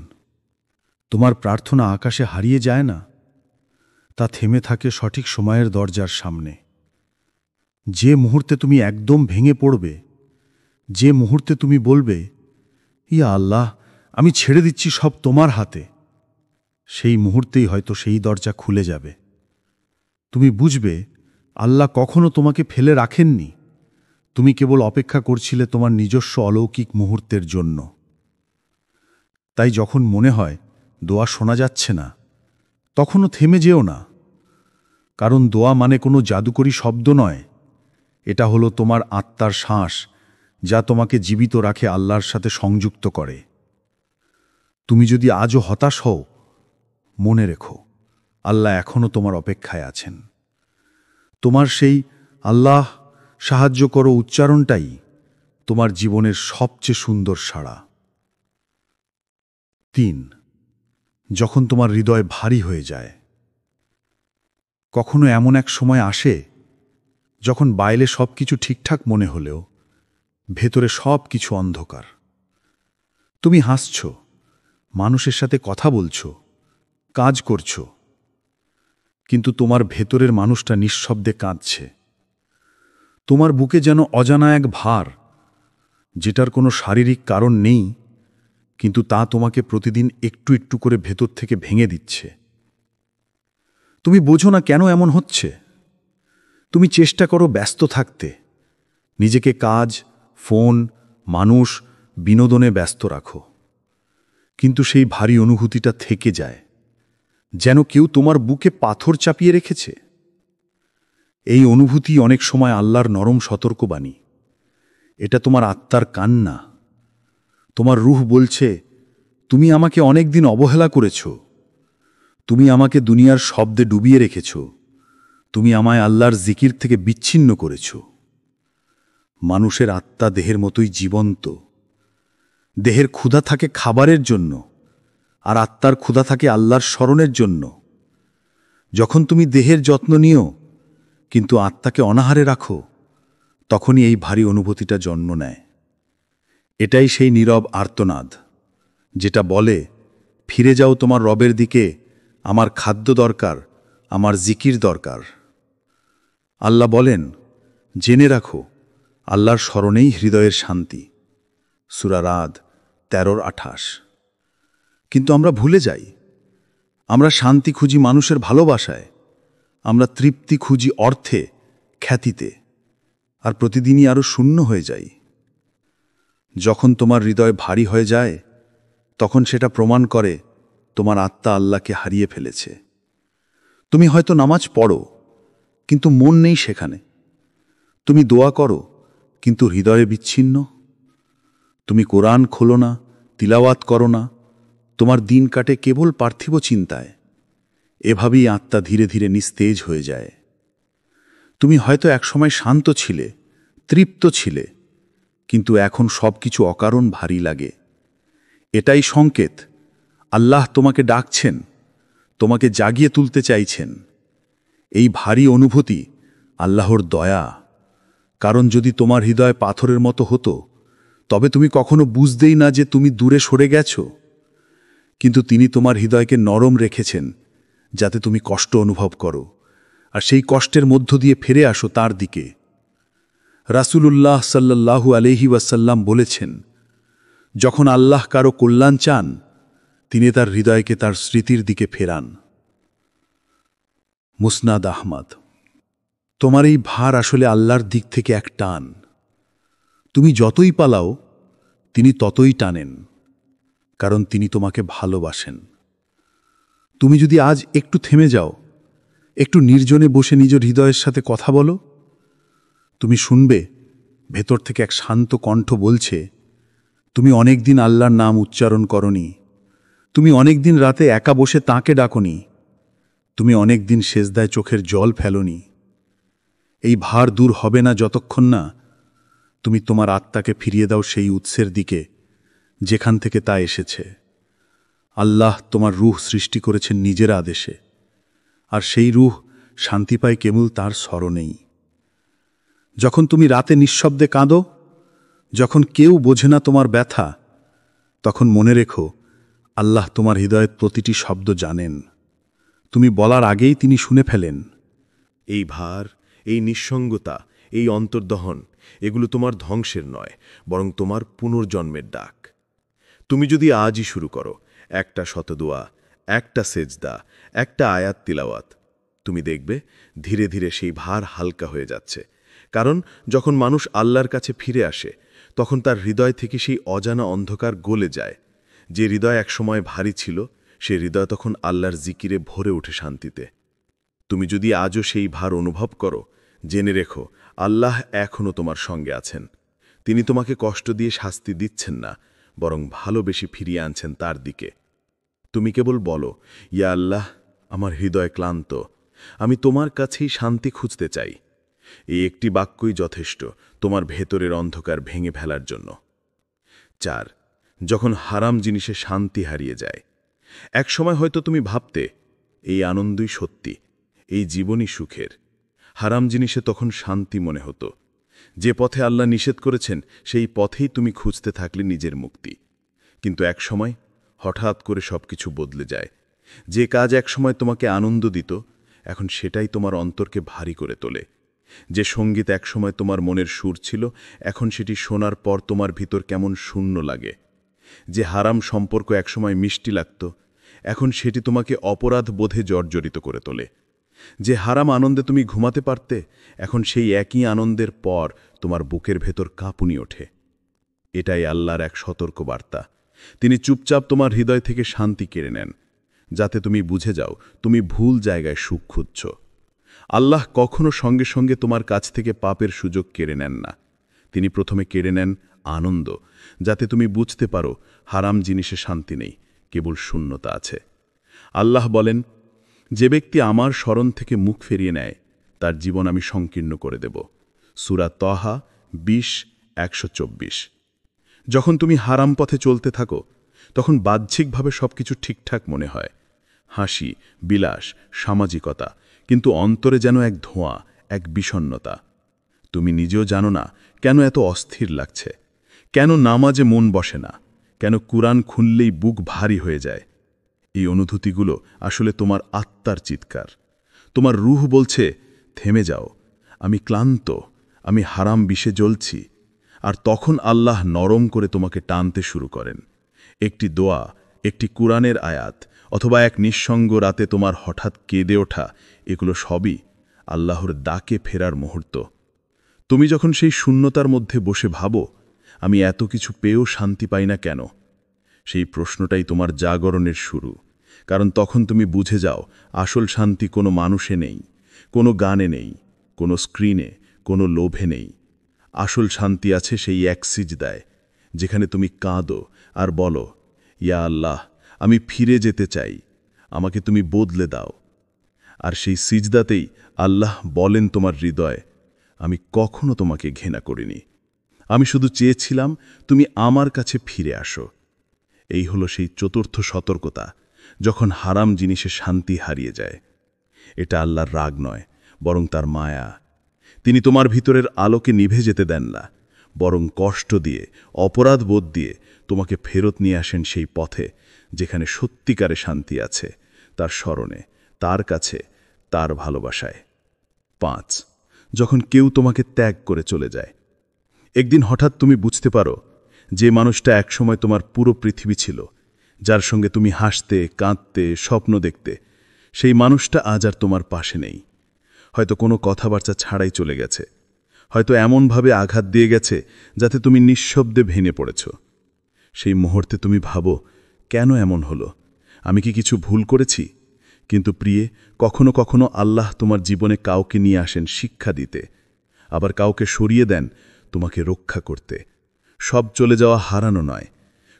তোমার প্রার্থনা আকাশে হারিয়ে যায় না, তা থেমে থাকে সঠিক সময়ের দরজার সামনে। যে মুহূর্তে তুমি একদম ভেঙে পড়বে, যে মুহূর্তে তুমি বলবে, ইয়া আল্লাহ, আমি ছেড়ে দিচ্ছি সব তোমার হাতে, সেই মুহূর্তেই হয়তো সেই দরজা খুলে যাবে। তুমি বুঝবে আল্লাহ কখনো তোমাকে ফেলে রাখেননি, তুমি কেবল অপেক্ষা করছিলে তোমার নিজস্ব অলৌকিক মুহূর্তের জন্য। তাই যখন মনে হয় দোয়া শোনা যাচ্ছে না, তখনও থেমে যেও না, কারণ দোয়া মানে কোনো জাদুকরী শব্দ নয়, এটা হলো তোমার আত্মার শ্বাস, যা তোমাকে জীবিত রাখে, আল্লাহর সাথে সংযুক্ত করে। তুমি যদি আজও হতাশ হও, মনে রেখো আল্লাহ এখনও তোমার অপেক্ষায় আছেন। তোমার সেই আল্লাহ সাহায্য করো উচ্চারণটাই তোমার জীবনের সবচেয়ে সুন্দর সাড়া। 3. যখন তোমার হৃদয় ভারী হয়ে যায়। কখনো এমন এক সময় আসে যখন বাইরে সব কিছু ঠিকঠাক মনে হলেও ভেতরে সব কিছু অন্ধকার। তুমি হাসছ, মানুষের সাথে কথা বলছ, কাজ করছ, কিন্তু তোমার ভেতরের মানুষটা নিঃশব্দে কাঁদছে। তোমার বুকে যেন অজানা এক ভার, যেটার কোনো শারীরিক কারণ নেই, কিন্তু তা তোমাকে প্রতিদিন একটু একটু করে ভেতর থেকে ভেঙে দিচ্ছে। তুমি বোঝো না কেন এমন হচ্ছে। তুমি চেষ্টা করো ব্যস্ত থাকতে, নিজেকে কাজ, ফোন, মানুষ, বিনোদনে ব্যস্ত রাখো, কিন্তু সেই ভারী অনুভূতিটা থেকে যায়, যেন কেউ তোমার বুকে পাথর চাপিয়ে রেখেছে। এই অনুভূতি অনেক সময় আল্লাহর নরম সতর্কবাণী। এটা তোমার আত্মার কান্না। তোমার রূহ বলছে, তুমি আমাকে অনেক দিন অবহেলা করেছ, তুমি আমাকে দুনিয়ার শব্দে ডুবিয়ে রেখেছ, তুমি আমায় আল্লাহর জিকির থেকে বিচ্ছিন্ন করেছ। মানুষের আত্মা দেহের মতোই জীবন্ত। দেহের ক্ষুধা থাকে খাবারের জন্য, আর আত্মার ক্ষুধা থাকে আল্লাহর স্মরণের জন্য। যখন তুমি দেহের যত্ন নিও কিন্তু আত্মাকে অনাহারে রাখো, তখনই এই ভারী অনুভূতিটা জন্ম নেয়। এটাই সেই নীরব আর্তনাদ, যেটা বলে, ফিরে যাও তোমার রবের দিকে, আমার খাদ্য দরকার, আমার জিকির দরকার। আল্লাহ বলেন, জেনে রাখো আল্লাহর স্মরণেই হৃদয়ের শান্তি। সূরা রাদ 13-28। কিন্তু আমরা ভুলে যাই, আমরা শান্তি খুঁজি মানুষের ভালোবাসায়, আমরা তৃপ্তি খুঁজি অর্থে, খ্যাতিতে, আর প্রতিদিনই আরও শূন্য হয়ে যাই। যখন তোমার হৃদয় ভারী হয়ে যায়, তখন সেটা প্রমাণ করে তোমার আত্মা আল্লাহকে হারিয়ে ফেলেছে। তুমি হয়তো নামাজ পড়ো, কিন্তু মন নেই সেখানে। তুমি দোয়া করো, কিন্তু হৃদয়ে বিচ্ছিন্ন। তুমি কোরআন খোলো না, তিলাওয়াত করো না, তোমার দিন কাটে কেবল পার্থিব চিন্তায়। এভাবেই আত্মা ধীরে ধীরে নিস্তেজ হয়ে যায়। তুমি হয়তো একসময় শান্ত ছিলে, তৃপ্ত ছিলে, কিন্তু এখন সব কিছু অকারণ ভারী লাগে। এটাই সংকেত আল্লাহ তোমাকে ডাকছেন, তোমাকে জাগিয়ে তুলতে চাইছেন। এই ভারী অনুভূতি আল্লাহর দয়া, কারণ যদি তোমার হৃদয় পাথরের মতো হতো, তবে তুমি কখনো বুঝতেই না যে তুমি দূরে সরে গেছো। কিন্তু তিনি তোমার হৃদয়কে নরম রেখেছেন, যাতে তুমি কষ্ট অনুভব করো, আর সেই কষ্টের মধ্য দিয়ে ফিরে আসো তার দিকে। রাসূলুল্লাহ সাল্লাল্লাহু আলাইহি ওয়াসাল্লাম বলেছেন, যখন আল্লাহ কারো কল্যাণ চান, তিনি তার হৃদয়কে তার স্মৃতির দিকে ফেরান। মুসনাদ আহমদ। তোমার এই ভার আসলে আল্লাহর দিক থেকে এক টান। তুমি যতই পালাও, তিনি ততই টানেন, কারণ তিনি তোমাকে ভালোবাসেন। তুমি যদি আজ একটু থেমে যাও, একটু নির্জনে বসে নিজ হৃদয়ের সাথে কথা বলো, তুমি শুনবে ভেতর থেকে এক শান্ত কণ্ঠ বলছে, তুমি অনেক দিন আল্লাহর নাম উচ্চারণ করনি, তুমি অনেক দিন রাতে একা বসে তাঁকে ডাকনি, তুমি অনেক দিন সেজদায় চোখের জল ফেলোনি। এই ভার দূর হবে না যতক্ষণ না তুমি তোমার আত্মাকে ফিরিয়ে দাও সেই উৎসের দিকে যেখান থেকে তা এসেছে। আল্লাহ তোমার রূহ সৃষ্টি করেছেন নিজের আদেশে, আর সেই রূহ শান্তি পায় কেবল তার স্মরণেই। যখন তুমি রাতে নিঃশব্দে কাঁদো, যখন কেউ বোঝে না তোমার ব্যথা, তখন মনে রেখো, আল্লাহ তোমার হৃদয়ের প্রতিটি শব্দ জানেন। তুমি বলার আগেই তিনি শুনে ফেলেন। এই ভার, এই নিঃসঙ্গতা, এই অন্তর্দহন, এগুলো তোমার ধ্বংসের নয়, বরং তোমার পুনর্জন্মের ডাক। তুমি যদি আজই শুরু করো, একটা শতদোয়া, একটা সেজদা, একটা আয়াত তিলাওয়াত, তুমি দেখবে ধীরে ধীরে সেই ভার হালকা হয়ে যাচ্ছে। কারণ যখন মানুষ আল্লাহর কাছে ফিরে আসে, তখন তার হৃদয় থেকে সেই অজানা অন্ধকার গলে যায়। যে হৃদয় একসময় ভারী ছিল, সে হৃদয় তখন আল্লাহর জিকিরে ভরে ওঠে শান্তিতে। তুমি যদি আজও সেই ভার অনুভব করো, জেনে রেখো, আল্লাহ এখনও তোমার সঙ্গে আছেন। তিনি তোমাকে কষ্ট দিয়ে শাস্তি দিচ্ছেন না, বরং ভালোবেসে ফিরিয়ে আনছেন তার দিকে। তুমি কেবল বলো, ইয়া আল্লাহ, আমার হৃদয় ক্লান্ত, আমি তোমার কাছেই শান্তি খুঁজতে চাই। এই একটি বাক্যই যথেষ্ট তোমার ভেতরের অন্ধকার ভেঙে ফেলার জন্য। 4. যখন হারাম জিনিসে শান্তি হারিয়ে যায়। এক সময় হয়তো তুমি ভাবতে, এই আনন্দই সত্যি, এই জীবনই সুখের। হারাম জিনিসে তখন শান্তি মনে হতো। যে পথে আল্লাহ নিষেধ করেছেন, সেই পথেই তুমি খুঁজতে থাকলে নিজের মুক্তি। কিন্তু এক সময় হঠাৎ করে সবকিছু বদলে যায়। যে কাজ একসময় তোমাকে আনন্দ দিত, এখন সেটাই তোমার অন্তরকে ভারী করে তোলে। যে সঙ্গীত একসময় তোমার মনের সুর ছিল, এখন সেটি শোনার পর তোমার ভিতর কেমন শূন্য লাগে। যে হারাম সম্পর্ক একসময় মিষ্টি লাগত, এখন সেটি তোমাকে অপরাধ বোধে জর্জরিত করে তোলে। যে হারাম আনন্দে তুমি ঘুমাতে পারতে, এখন সেই একই আনন্দের পর তোমার বুকের ভেতর কাঁপুনি ওঠে। এটাই আল্লাহর এক সতর্ক বার্তা। তিনি চুপচাপ তোমার হৃদয় থেকে শান্তি কেড়ে নেন, যাতে তুমি বুঝে যাও তুমি ভুল জায়গায় সুখ খুঁজছ। আল্লাহ কখনো সঙ্গে সঙ্গে তোমার কাছ থেকে পাপের সুযোগ কেড়ে নেন না। তিনি প্রথমে কেড়ে নেন আনন্দ, যাতে তুমি বুঝতে পারো হারাম জিনিসে শান্তি নেই, কেবল শূন্যতা আছে। আল্লাহ বলেন, যে ব্যক্তি আমার স্মরণ থেকে মুখ ফিরিয়ে নেয়, তার জীবন আমি সংকীর্ণ করে দেব। সূরা তহা 20:124। যখন তুমি হারাম পথে চলতে থাকো, তখন বাহ্যিকভাবে সবকিছু ঠিকঠাক মনে হয়, হাসি, বিলাস, সামাজিকতা, কিন্তু অন্তরে যেন এক ধোঁয়া, এক বিষণ্ণতা। তুমি নিজেও জানো না কেন এত অস্থির লাগছে, কেন নামাজে মন বসে না, কেন কুরআন খুললেই বুক ভারী হয়ে যায়। এই অনুভূতিগুলো আসলে তোমার আত্মার চিৎকার। তোমার রূহ বলছে, থেমে যাও, আমি ক্লান্ত, আমি হারাম বিষে জ্বলছি। আর তখন আল্লাহ নরম করে তোমাকে টানতে শুরু করেন। একটি দোয়া, একটি কুরআনের আয়াত, অথবা এক নিঃসঙ্গ রাতে তোমার হঠাৎ কেঁদে ওঠা, এগুলো সবই আল্লাহর ডাকে ফেরার মুহূর্ত। তুমি যখন সেই শূন্যতার মধ্যে বসে ভাবো, আমি এত কিছু পেয়েও শান্তি পাই না কেন, সেই প্রশ্নটাই তোমার জাগরণের শুরু। কারণ তখন তুমি বুঝে যাও, আসল শান্তি কোনো মানুষে নেই, কোনো গানে নেই, কোনো স্ক্রিনে, কোনো লোভে নেই। আসল শান্তি আছে সেই এক সিজদায়, যেখানে তুমি কাঁদো আর বলো, ইয়া আল্লাহ, আমি ফিরে যেতে চাই, আমাকে তুমি বদলে দাও। আর সেই সিজদাতেই আল্লাহ বলেন তোমার হৃদয়, আমি কখনো তোমাকে ঘৃণা করিনি, আমি শুধু চেয়েছিলাম তুমি আমার কাছে ফিরে আসো। এই হলো সেই চতুর্থ সতর্কতা, যখন হারাম জিনিসে শান্তি হারিয়ে যায়। এটা আল্লাহর রাগ নয়, বরং তার মায়া। তিনি তোমার ভিতরের আলোকে নিভে যেতে দেন না, বরং কষ্ট দিয়ে, অপরাধ বোধ দিয়ে তোমাকে ফেরত নিয়ে আসেন সেই পথে, যেখানে সত্যিকারে শান্তি আছে, তার স্মরণে, তার কাছে, তার ভালোবাসায়। 5. যখন কেউ তোমাকে ত্যাগ করে চলে যায়। একদিন হঠাৎ তুমি বুঝতে পারো, যে মানুষটা একসময় তোমার পুরো পৃথিবী ছিল, যার সঙ্গে তুমি হাসতে, কাঁদতে, স্বপ্ন দেখতে, সেই মানুষটা আজ আর তোমার পাশে নেই। হয়তো কোনো কথাবার্তা ছাড়াই চলে গেছে, হয়তো এমনভাবে আঘাত দিয়ে গেছে যাতে তুমি নিঃশব্দে ভেঙে পড়েছ। সেই মুহূর্তে তুমি ভাবো, কেন এমন হলো, আমি কি কিছু ভুল করেছি? কিন্তু প্রিয়ে, কখনো কখনো আল্লাহ তোমার জীবনে কাউকে নিয়ে আসেন শিক্ষা দিতে, আবার কাউকে সরিয়ে দেন তোমাকে রক্ষা করতে। সব চলে যাওয়া হারানো নয়,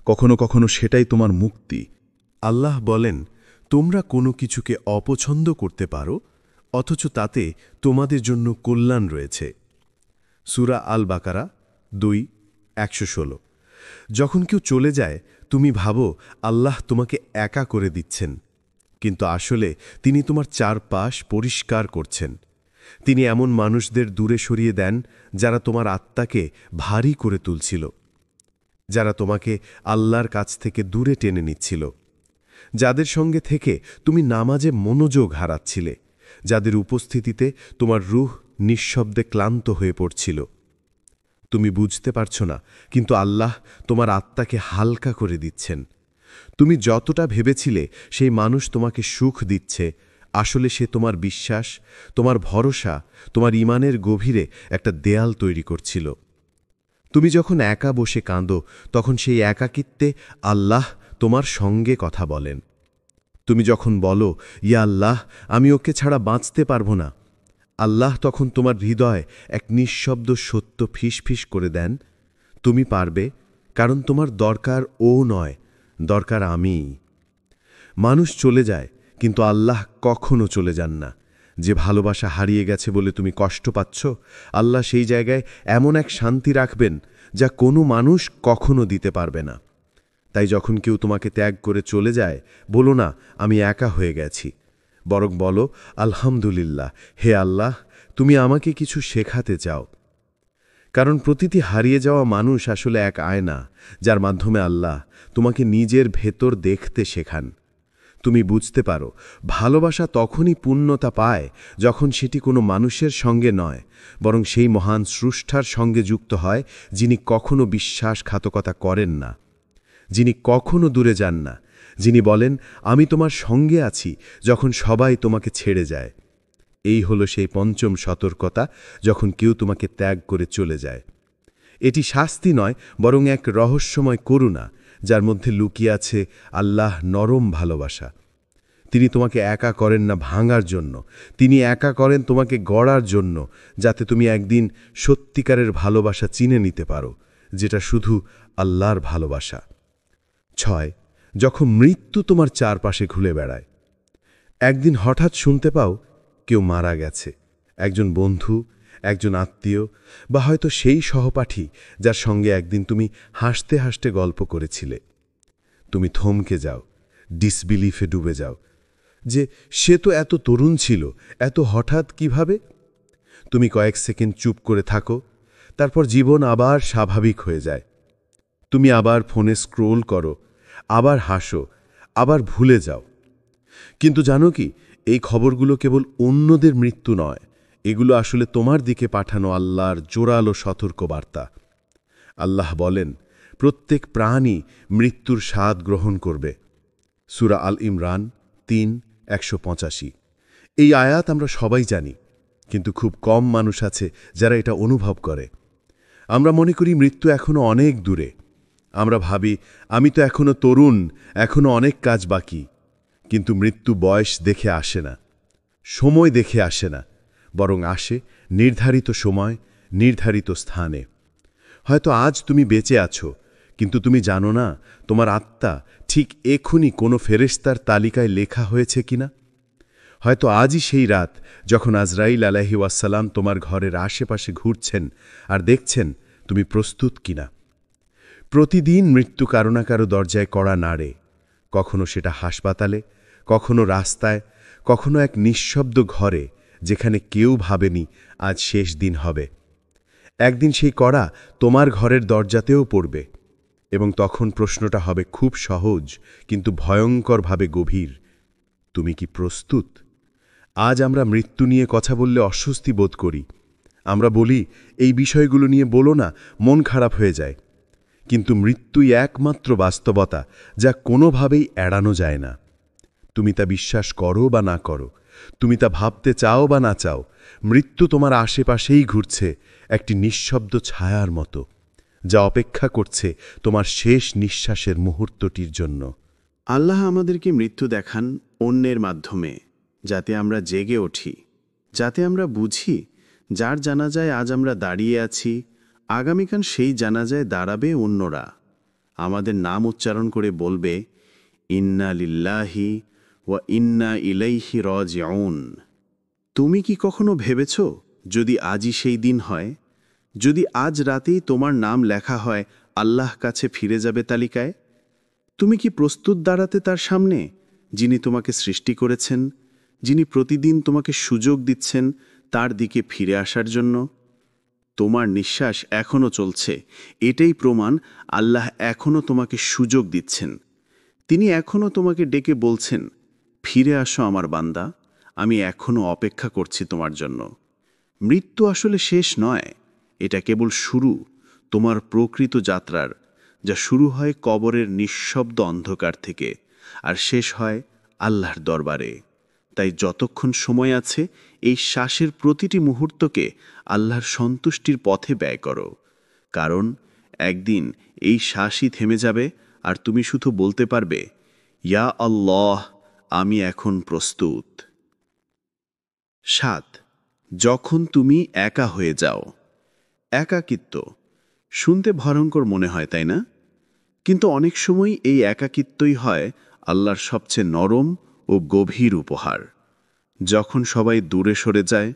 কখনো কখনো সেটাই তোমার মুক্তি। আল্লাহ বলেন, তোমরা কোনো কিছুকে অপছন্দ করতে পারো, অথচ তাতে তোমাদের জন্য কল্যাণ রয়েছে। সূরা আল বাকারা 2:116। যখন কেউ চলে যায়, তুমি ভাবো আল্লাহ তোমাকে একা করে দিচ্ছেন, কিন্তু আসলে তিনি তোমার চারপাশ পরিষ্কার করছেন। তিনি এমন মানুষদের দূরে সরিয়ে দেন যারা তোমার আত্মাকে ভারী করে তুলছিল। যারা তোমাকে আল্লাহর কাছ থেকে দূরে টেনে নিচ্ছিল, যাদের সঙ্গে থেকে তুমি নামাজে মনোযোগ হারাচ্ছিলে, যাদের উপস্থিতিতে তোমার রূহ নিঃশব্দে ক্লান্ত হয়ে পড়ছিল। তুমি বুঝতে পারছ না, কিন্তু আল্লাহ তোমার আত্মাকে হালকা করে দিচ্ছেন। তুমি যতটা ভেবেছিলে সেই মানুষ তোমাকে সুখ দিচ্ছে, আসলে সে তোমার বিশ্বাস, তোমার ভরসা, তোমার ঈমানের গভীরে একটা দেয়াল তৈরি করছিল। তুমি যখন একা বসে কাঁদো, তখন সেই একাকিত্বে আল্লাহ তোমার সঙ্গে কথা বলেন। তুমি যখন বলো, ইয়া আল্লাহ, আমি ওকে ছাড়া বাঁচতে পারব না, আল্লাহ তখন তোমার হৃদয় এক নিঃশব্দ সত্য ফিসফিস করে দেন, তুমি পারবে, কারণ তোমার দরকার ও নয়, দরকার আমিই। মানুষ চলে যায়, কিন্তু আল্লাহ কখনো চলে যান না। যে ভালোবাসা হারিয়ে গেছে বলে তুমি কষ্ট পাচ্ছ, আল্লাহ সেই জায়গায় এমন এক শান্তি রাখবেন যা কোনো মানুষ কখনো দিতে পারবে না। তাই যখন কেউ তোমাকে ত্যাগ করে চলে যায়, বলো না আমি একা হয়ে গেছি, বরং বলো আলহামদুলিল্লাহ, হে আল্লাহ, তুমি আমাকে কিছু শেখাতে চাও। কারণ প্রতিটি হারিয়ে যাওয়া মানুষ আসলে এক আয়না, যার মাধ্যমে আল্লাহ তোমাকে নিজের ভেতর দেখতে শেখান। তুমি বুঝতে পারো, ভালোবাসা তখনই পূর্ণতা পায় যখন সেটি কোনো মানুষের সঙ্গে নয়, বরং সেই মহান স্রষ্টার সঙ্গে যুক্ত হয়, যিনি কখনো বিশ্বাসঘাতকতা করেন না, যিনি কখনো দূরে যান না, যিনি বলেন আমি তোমার সঙ্গে আছি যখন সবাই তোমাকে ছেড়ে যায়। এই হলো সেই পঞ্চম সতর্কতা, যখন কেউ তোমাকে ত্যাগ করে চলে যায়। এটি শাস্তি নয়, বরং এক রহস্যময় করুণা, যার মধ্যে লুকিয়ে আছে আল্লাহ নরম ভালোবাসা। তিনি তোমাকে একা করেন না ভাঙার জন্য, তিনি একা করেন তোমাকে গড়ার জন্য, যাতে তুমি একদিন সত্যিকারের ভালোবাসা চিনে নিতে পারো, যেটা শুধু আল্লাহর ভালোবাসা। 6. যখন মৃত্যু তোমার চারপাশে ঘুরে বেড়ায়। একদিন হঠাৎ শুনতে পাও কেউ মারা গেছে, একজন বন্ধু, একজন আত্মীয়, বা হয়তো সেই সহপাঠী যার সঙ্গে একদিন তুমি হাসতে হাসতে গল্প করেছিলে। তুমি থমকে যাও, ডিসবিলিফে ডুবে যাও, যে সে তো এত তরুণ ছিল, এত হঠাৎ কিভাবে? তুমি কয়েক সেকেন্ড চুপ করে থাকো, তারপর জীবন আবার স্বাভাবিক হয়ে যায়। তুমি আবার ফোনে স্ক্রোল করো, আবার হাসো, আবার ভুলে যাও। কিন্তু জানো কি, এই খবরগুলো কেবল অন্যদের মৃত্যু নয়, এগুলো আসলে তোমার দিকে পাঠানো আল্লাহর জোরালো সতর্কবার্তা। আল্লাহ বলেন, প্রত্যেক প্রাণী মৃত্যুর স্বাদ গ্রহণ করবে। সূরা আল ইমরান 3:185। এই আয়াত আমরা সবাই জানি, কিন্তু খুব কম মানুষ আছে যারা এটা অনুভব করে। আমরা মনে করি মৃত্যু এখনো অনেক দূরে। আমরা ভাবি আমি তো এখনো তরুণ, এখনো অনেক কাজ বাকি। কিন্তু মৃত্যু বয়স দেখে আসে না, সময় দেখে আসে না, বরং আসে নির্ধারিত সময়, নির্ধারিত স্থানে। হয়তো আজ তুমি বেঁচে আছো, কিন্তু তুমি জানো না তোমার আত্মা ঠিক এখনই কোনো ফেরেশতার তালিকায় লেখা হয়েছে কিনা। হয়তো আজই সেই রাত যখন আজরাইল আলাইহিস সালাম তোমার ঘরের আশেপাশে ঘুরছেন আর দেখছেন তুমি প্রস্তুত কিনা। প্রতিদিন মৃত্যু কারো না কারো দরজায় কড়া নাড়ে, কখনো সেটা হাসপাতালে, কখনো রাস্তায়, কখনো এক নিঃশব্দ ঘরে, যেখানে কেউ ভাবেনি আজ শেষ দিন হবে। একদিন সেই কড়া তোমার ঘরের দরজাতেও পড়বে, এবং তখন প্রশ্নটা হবে খুব সহজ কিন্তু ভয়ঙ্করভাবে গভীর, তুমি কি প্রস্তুত? আজ আমরা মৃত্যু নিয়ে কথা বললে অস্বস্তি বোধ করি। আমরা বলি এই বিষয়গুলো নিয়ে বলো না, মন খারাপ হয়ে যায়। কিন্তু মৃত্যুই একমাত্র বাস্তবতা যা কোনোভাবেই এড়ানো যায় না। তুমি তা বিশ্বাস করো বা না করো, তুমি তা ভাবতে চাও বা না চাও, মৃত্যু তোমার আশেপাশেই ঘুরছে, একটি নিঃশব্দ ছায়ার মতো, যা অপেক্ষা করছে তোমার শেষ নিঃশ্বাসের মুহূর্তটির জন্য। আল্লাহ আমাদেরকে মৃত্যু দেখান অন্যের মাধ্যমে, যাতে আমরা জেগে উঠি, যাতে আমরা বুঝি যার জানাজায় আজ আমরা দাঁড়িয়ে আছি, আগামীকাল সেই জানাজায় দাঁড়াবে অন্যরা। আমাদের নাম উচ্চারণ করে বলবে, ইন্না লিল্লাহি ওয়া ইন্না ইলাইহি রাজিউন। তুমি কি কখনো ভেবেছ, যদি আজই সেই দিন হয়, যদি আজ রাতেই তোমার নাম লেখা হয় আল্লাহ কাছে ফিরে যাবে তালিকায়, তুমি কি প্রস্তুত দাঁড়াতে তার সামনে, যিনি তোমাকে সৃষ্টি করেছেন, যিনি প্রতিদিন তোমাকে সুযোগ দিচ্ছেন তার দিকে ফিরে আসার জন্য? তোমার নিঃশ্বাস এখনও চলছে, এটাই প্রমাণ আল্লাহ এখনও তোমাকে সুযোগ দিচ্ছেন। তিনি এখনও তোমাকে ডেকে বলছেন, ফিরে আসো আমার বান্দা, আমি এখনও অপেক্ষা করছি তোমার জন্য। মৃত্যু আসলে শেষ নয়, এটা কেবল শুরু তোমার প্রকৃত যাত্রার, যা শুরু হয় কবরের নিঃশব্দ অন্ধকার থেকে আর শেষ হয় আল্লাহর দরবারে। তাই যতক্ষণ সময় আছে এই শ্বাসের প্রতিটি মুহূর্তকে আল্লাহর সন্তুষ্টির পথে ব্যয় করো, কারণ একদিন এই শ্বাসই থেমে যাবে আর তুমি শুধু বলতে পারবে, ইয়া আল্লাহ, আমি এখন প্রস্তুত। ৭. যখন তুমি একা হয়ে যাও। একাকিত্ব শুনতে ভয়ঙ্কর মনে হয়, তাই না? কিন্তু অনেক সময় এই একাকিত্বই হয় আল্লাহর সবচেয়ে নরম ও গভীর উপহার। যখন সবাই দূরে সরে যায়,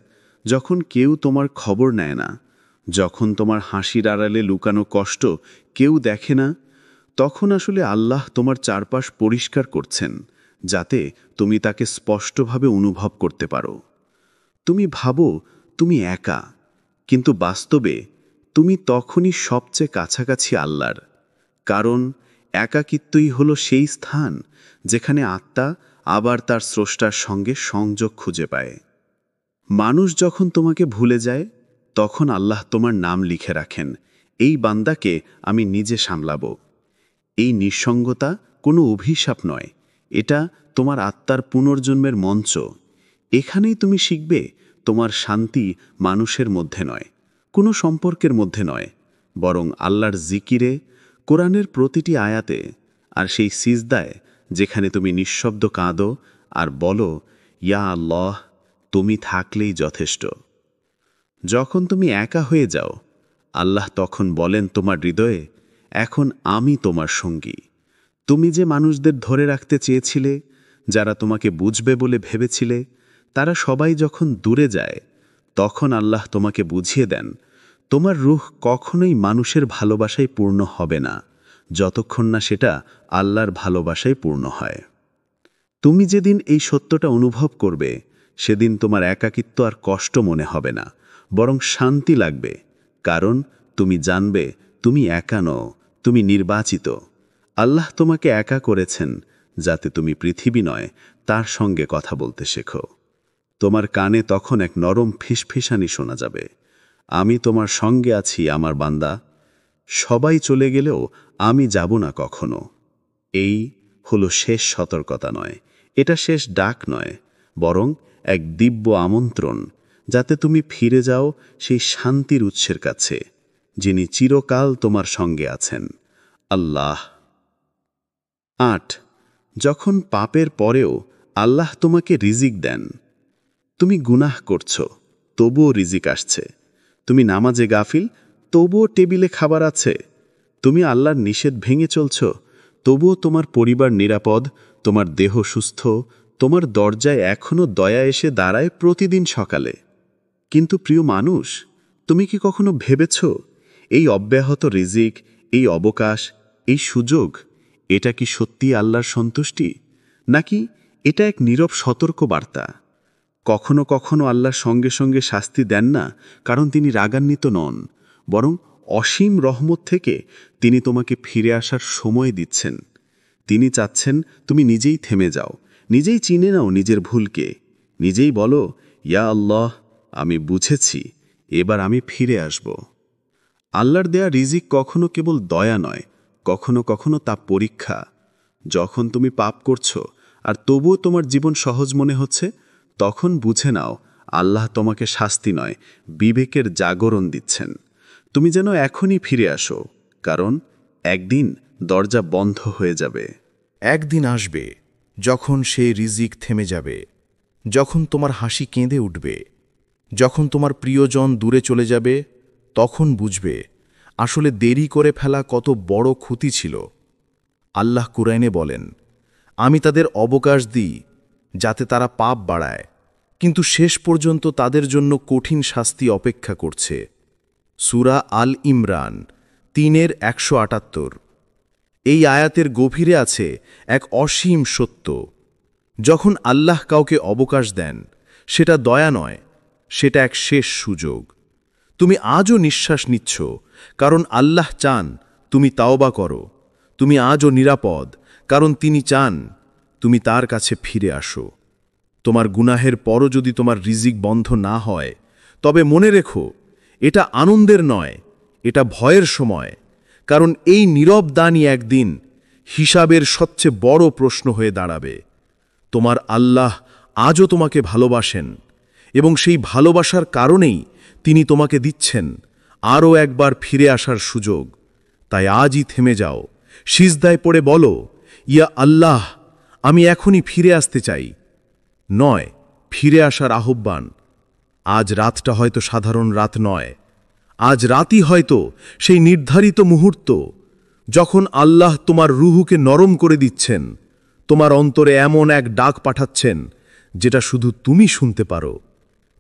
যখন কেউ তোমার খবর নেয় না, যখন তোমার হাসির আড়ালে লুকানো কষ্ট কেউ দেখে না, তখন আসলে আল্লাহ তোমার চারপাশ পরিষ্কার করছেন, যাতে তুমি তাকে স্পষ্টভাবে অনুভব করতে পারো। তুমি ভাবো তুমি একা, কিন্তু বাস্তবে তুমি তখনই সবচেয়ে কাছাকাছি আল্লাহর, কারণ একাকিত্বই হলো সেই স্থান যেখানে আত্মা আবার তার স্রষ্টার সঙ্গে সংযোগ খুঁজে পায়। মানুষ যখন তোমাকে ভুলে যায়, তখন আল্লাহ তোমার নাম লিখে রাখেন, এই বান্দাকে আমি নিজে সামলাবো। এই নিঃসঙ্গতা কোনো অভিশাপ নয়, এটা তোমার আত্মার পুনর্জন্মের মঞ্চ। এখানেই তুমি শিখবে তোমার শান্তি মানুষের মধ্যে নয়, কোনো সম্পর্কের মধ্যে নয়, বরং আল্লাহর জিকিরে, কোরআনের প্রতিটি আয়াতে, আর সেই সিজদায় যেখানে তুমি নিঃশব্দ কাঁদো আর বলো, ইয়া আল্লাহ, তুমি থাকলেই যথেষ্ট। যখন তুমি একা হয়ে যাও, আল্লাহ তখন বলেন তোমার হৃদয়ে, এখন আমি তোমার সঙ্গী। তুমি যে মানুষদের ধরে রাখতে চেয়েছিলে, যারা তোমাকে বুঝবে বলে ভেবেছিলে, তারা সবাই যখন দূরে যায়, তখন আল্লাহ তোমাকে বুঝিয়ে দেন, তোমার রূহ কখনোই মানুষের ভালোবাসায় পূর্ণ হবে না, যতক্ষণ না সেটা আল্লাহর ভালোবাসায় পূর্ণ হয়। তুমি যেদিন এই সত্যটা অনুভব করবে, সেদিন তোমার একাকিত্ব আর কষ্ট মনে হবে না, বরং শান্তি লাগবে, কারণ তুমি জানবে তুমি একা নও, তুমি নির্বাচিত। আল্লাহ তোমাকে একা করেছেন যাতে তুমি পৃথিবী নয়, তার সঙ্গে কথা বলতে শেখো। তোমার কানে তখন এক নরম ফিসফিসানি শোনা যাবে, আমি তোমার সঙ্গে আছি আমার বান্দা, সবাই চলে গেলেও আমি যাব না কখনো। এই হলো শেষ সতর্কতা নয়, এটা শেষ ডাক নয়, বরং এক দিব্য আমন্ত্রণ, যাতে তুমি ফিরে যাও সেই শান্তির উৎসের কাছে, যিনি চিরকাল তোমার সঙ্গে আছেন, আল্লাহ। ৮. যখন পাপের পরেও আল্লাহ তোমাকে রিজিক দেন। তুমি গুনাহ করছো, তবুও রিজিক আসছে। তুমি নামাজে গাফিল, তবুও টেবিলে খাবার আছে। তুমি আল্লাহর নিষেধ ভেঙে চলছ, তবুও তোমার পরিবার নিরাপদ, তোমার দেহ সুস্থ, তোমার দরজায় এখনও দয়া এসে দাঁড়ায় প্রতিদিন সকালে। কিন্তু প্রিয় মানুষ, তুমি কি কখনো ভেবেছ, এই অব্যাহত রিজিক, এই অবকাশ, এই সুযোগ, এটা কি সত্যি আল্লাহর সন্তুষ্টি, নাকি এটা এক নীরব সতর্ক বার্তা? কখনো কখনো আল্লাহর সঙ্গে সঙ্গে শাস্তি দেন না কারণ তিনি রাগান্বিত নন, বরং অসীম রহমত থেকে তিনি তোমাকে ফিরে আসার সময় দিচ্ছেন। তিনি চাচ্ছেন তুমি নিজেই থেমে যাও, নিজেই চিনে নাও নিজের ভুলকে, নিজেই বলো, ইয়া আল্লাহ, আমি বুঝেছি, এবার আমি ফিরে আসব। আল্লাহর দেয়া রিজিক কখনো কেবল দয়া নয়, কখনো কখনো তা পরীক্ষা। যখন তুমি পাপ করছো আর তবুও তোমার জীবন সহজ মনে হচ্ছে, তখন বুঝে নাও আল্লাহ তোমাকে শাস্তি নয়, বিবেকের জাগরণ দিচ্ছেন। তুমি যেন এখনই ফিরে আসো, কারণ একদিন দরজা বন্ধ হয়ে যাবে। একদিন আসবে যখন সেই রিজিক থেমে যাবে, যখন তোমার হাসি কেঁদে উঠবে, যখন তোমার প্রিয়জন দূরে চলে যাবে, তখন বুঝবে আসলে দেরি করে ফেলা কত বড় ক্ষতি ছিল। আল্লাহ কুরআনে বলেন, আমি তাদের অবকাশ দিই যাতে তারা পাপ বাড়ায়, কিন্তু শেষ পর্যন্ত তাদের জন্য কঠিন শাস্তি অপেক্ষা করছে। সূরা আল ইমরান ৩:১৭। এই আয়াতের গভীরে আছে এক অসীম সত্য। যখন আল্লাহ কাউকে অবকাশ দেন, সেটা দয়া নয়, সেটা এক শেষ সুযোগ। তুমি আজও নিঃশ্বাস নিচ্ছ, কারণ আল্লাহ চান তুমি তাওবা করো। তুমি আজও নিরাপদ, কারণ তিনি চান তুমি তার কাছে ফিরে আসো। তোমার গুনাহের পরও যদি তোমার রিজিক বন্ধ না হয়, তবে মনে রেখো, এটা আনন্দের নয়, এটা ভয়ের সময়। কারণ এই নীরব দানই একদিন হিসাবের সবচেয়ে বড় প্রশ্ন হয়ে দাঁড়াবে। তোমার আল্লাহ আজও তোমাকে ভালোবাসেন, এবং সেই ভালোবাসার কারণেই তিনি তোমাকে দিচ্ছেন আরও একবার ফিরে আসার সুযোগ। তাই আজই থেমে যাও, সিজদায় পড়ে বলো, ইয়া আল্লাহ, আমি এখনই ফিরে আসতে চাই। নয় ফিরে আসার আহ্বান। আজ রাতটা হয়তো সাধারণ রাত নয়, আজ রাতই হয়তো সেই নির্ধারিত মুহূর্ত যখন আল্লাহ তোমার রুহুকে নরম করে দিচ্ছেন, তোমার অন্তরে এমন এক ডাক পাঠাচ্ছেন যেটা শুধু তুমি শুনতে পারো,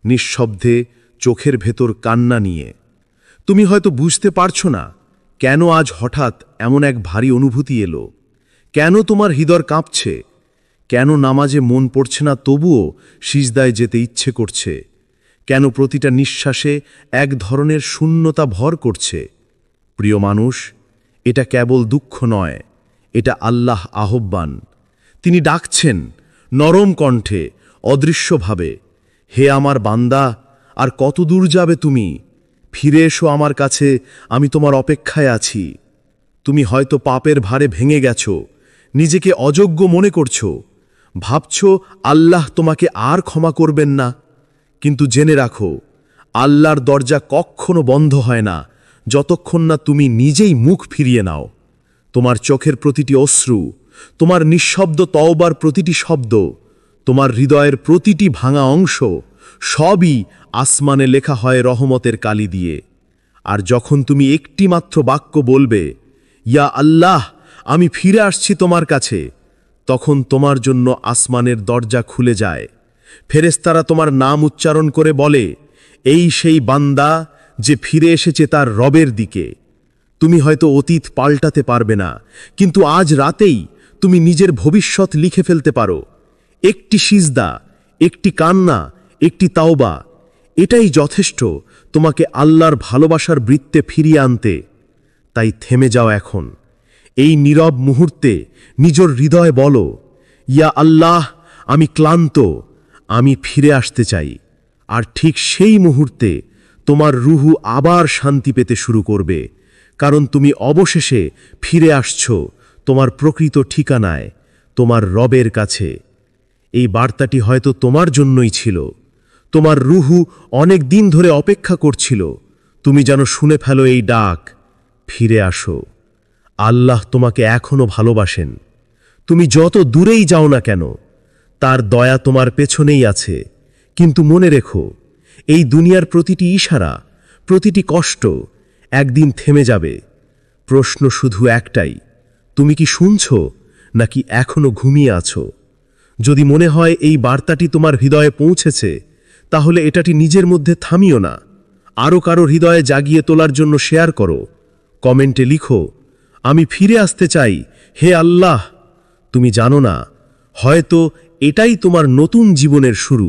নিঃশব্দে, চোখের ভেতর কান্না নিয়ে। তুমি হয়তো বুঝতে পারছো না কেন আজ হঠাৎ এমন এক ভারী অনুভূতি এলো, কেন তোমার হৃদয় কাঁপছে, কেন নামাজে মন পড়ছে না তবুও সিজদায় যেতে ইচ্ছে করছে, কেন প্রতিটা নিঃশ্বাসে এক ধরনের শূন্যতা ভর করছে। প্রিয় মানুষ, এটা কেবল দুঃখ নয়, এটা আল্লাহ আহ্বান। তিনি ডাকছেন নরম কণ্ঠে, অদৃশ্যভাবে, হে আমার বান্দা, আর কত দূর যাবে তুমি? ফিরে এসো আমার কাছে, আমি তোমার অপেক্ষায় আছি। তুমি হয়তো পাপের ভারে ভেঙে গেছ, নিজেকে অযোগ্য মনে করছো, ভাবছ আল্লাহ তোমাকে আর ক্ষমা করবেন না। কিন্তু জেনে রাখো, আল্লাহর দরজা কখনো বন্ধ হয় না যতক্ষণ না তুমি নিজেই মুখ ফিরিয়ে নাও। তোমার চোখের প্রতিটি অশ্রু, তোমার নিঃশব্দ তওবার প্রতিটি শব্দ, তোমার হৃদয়ের প্রতিটি ভাঙা অংশ, সবই আসমানে লেখা হয় রহমতের কালি দিয়ে। আর যখন তুমি একটি মাত্র বাক্য বলবে, ইয়া আল্লাহ, আমি ফিরে আসছি তোমার কাছে, তখন তোমার জন্য আসমানের দরজা খুলে যায়। ফেরেশতারা তোমার নাম উচ্চারণ করে বলে, এই সেই বান্দা যে ফিরে এসেছে তার রবের দিকে। তুমি হয়তো অতীত পাল্টাতে পারবে না, কিন্তু আজ রাতেই তুমি নিজের ভবিষ্যৎ লিখে ফেলতে পারো। একটি সিজদা, একটি কান্না, একটি তাওবা, এটাই যথেষ্ট তোমাকে আল্লাহর ভালোবাসার বৃত্তে ফিরিয়ে আনতে। তাই থেমে যাও এখন, এই নীরব মুহূর্তে নিজের হৃদয় বলো, ইয়া আল্লাহ, আমি ক্লান্ত, আমি ফিরে আসতে চাই। আর ঠিক সেই মুহূর্তে তোমার রুহু আবার শান্তি পেতে শুরু করবে, কারণ তুমি অবশেষে ফিরে আসছো তোমার প্রকৃত ঠিকানায়, তোমার রবের কাছে। এই বার্তাটি হয়তো তোমার জন্যই ছিল। তোমার রুহু অনেক দিন ধরে অপেক্ষা করছিল। তুমি যেন শুনে ফেলো এই ডাক, ফিরে আসো। আল্লাহ তোমাকে এখনো ভালোবাসেন। তুমি যত দূরেই যাও না কেন, তার দয়া তোমার পেছনেই আছে। কিন্তু মনে রেখো, এই দুনিয়ার প্রতিটি ইশারা, প্রতিটি কষ্ট একদিন থেমে যাবে। প্রশ্ন শুধু একটাই, তুমি কি শুনছো নাকি এখনো ঘুমিয়ে আছো? যদি মনে হয় এই বার্তাটি তোমার হৃদয়ে পৌঁছেছে, তাহলে এটাটি নিজের মধ্যে থামিও না, আরও কারো হৃদয়ে জাগিয়ে তোলার জন্য শেয়ার করো। কমেন্টে লিখো, আমি ফিরে আসতে চাই, হে আল্লাহ। তুমি জানো না, হয়তো এটাই তোমার নতুন জীবনের শুরু।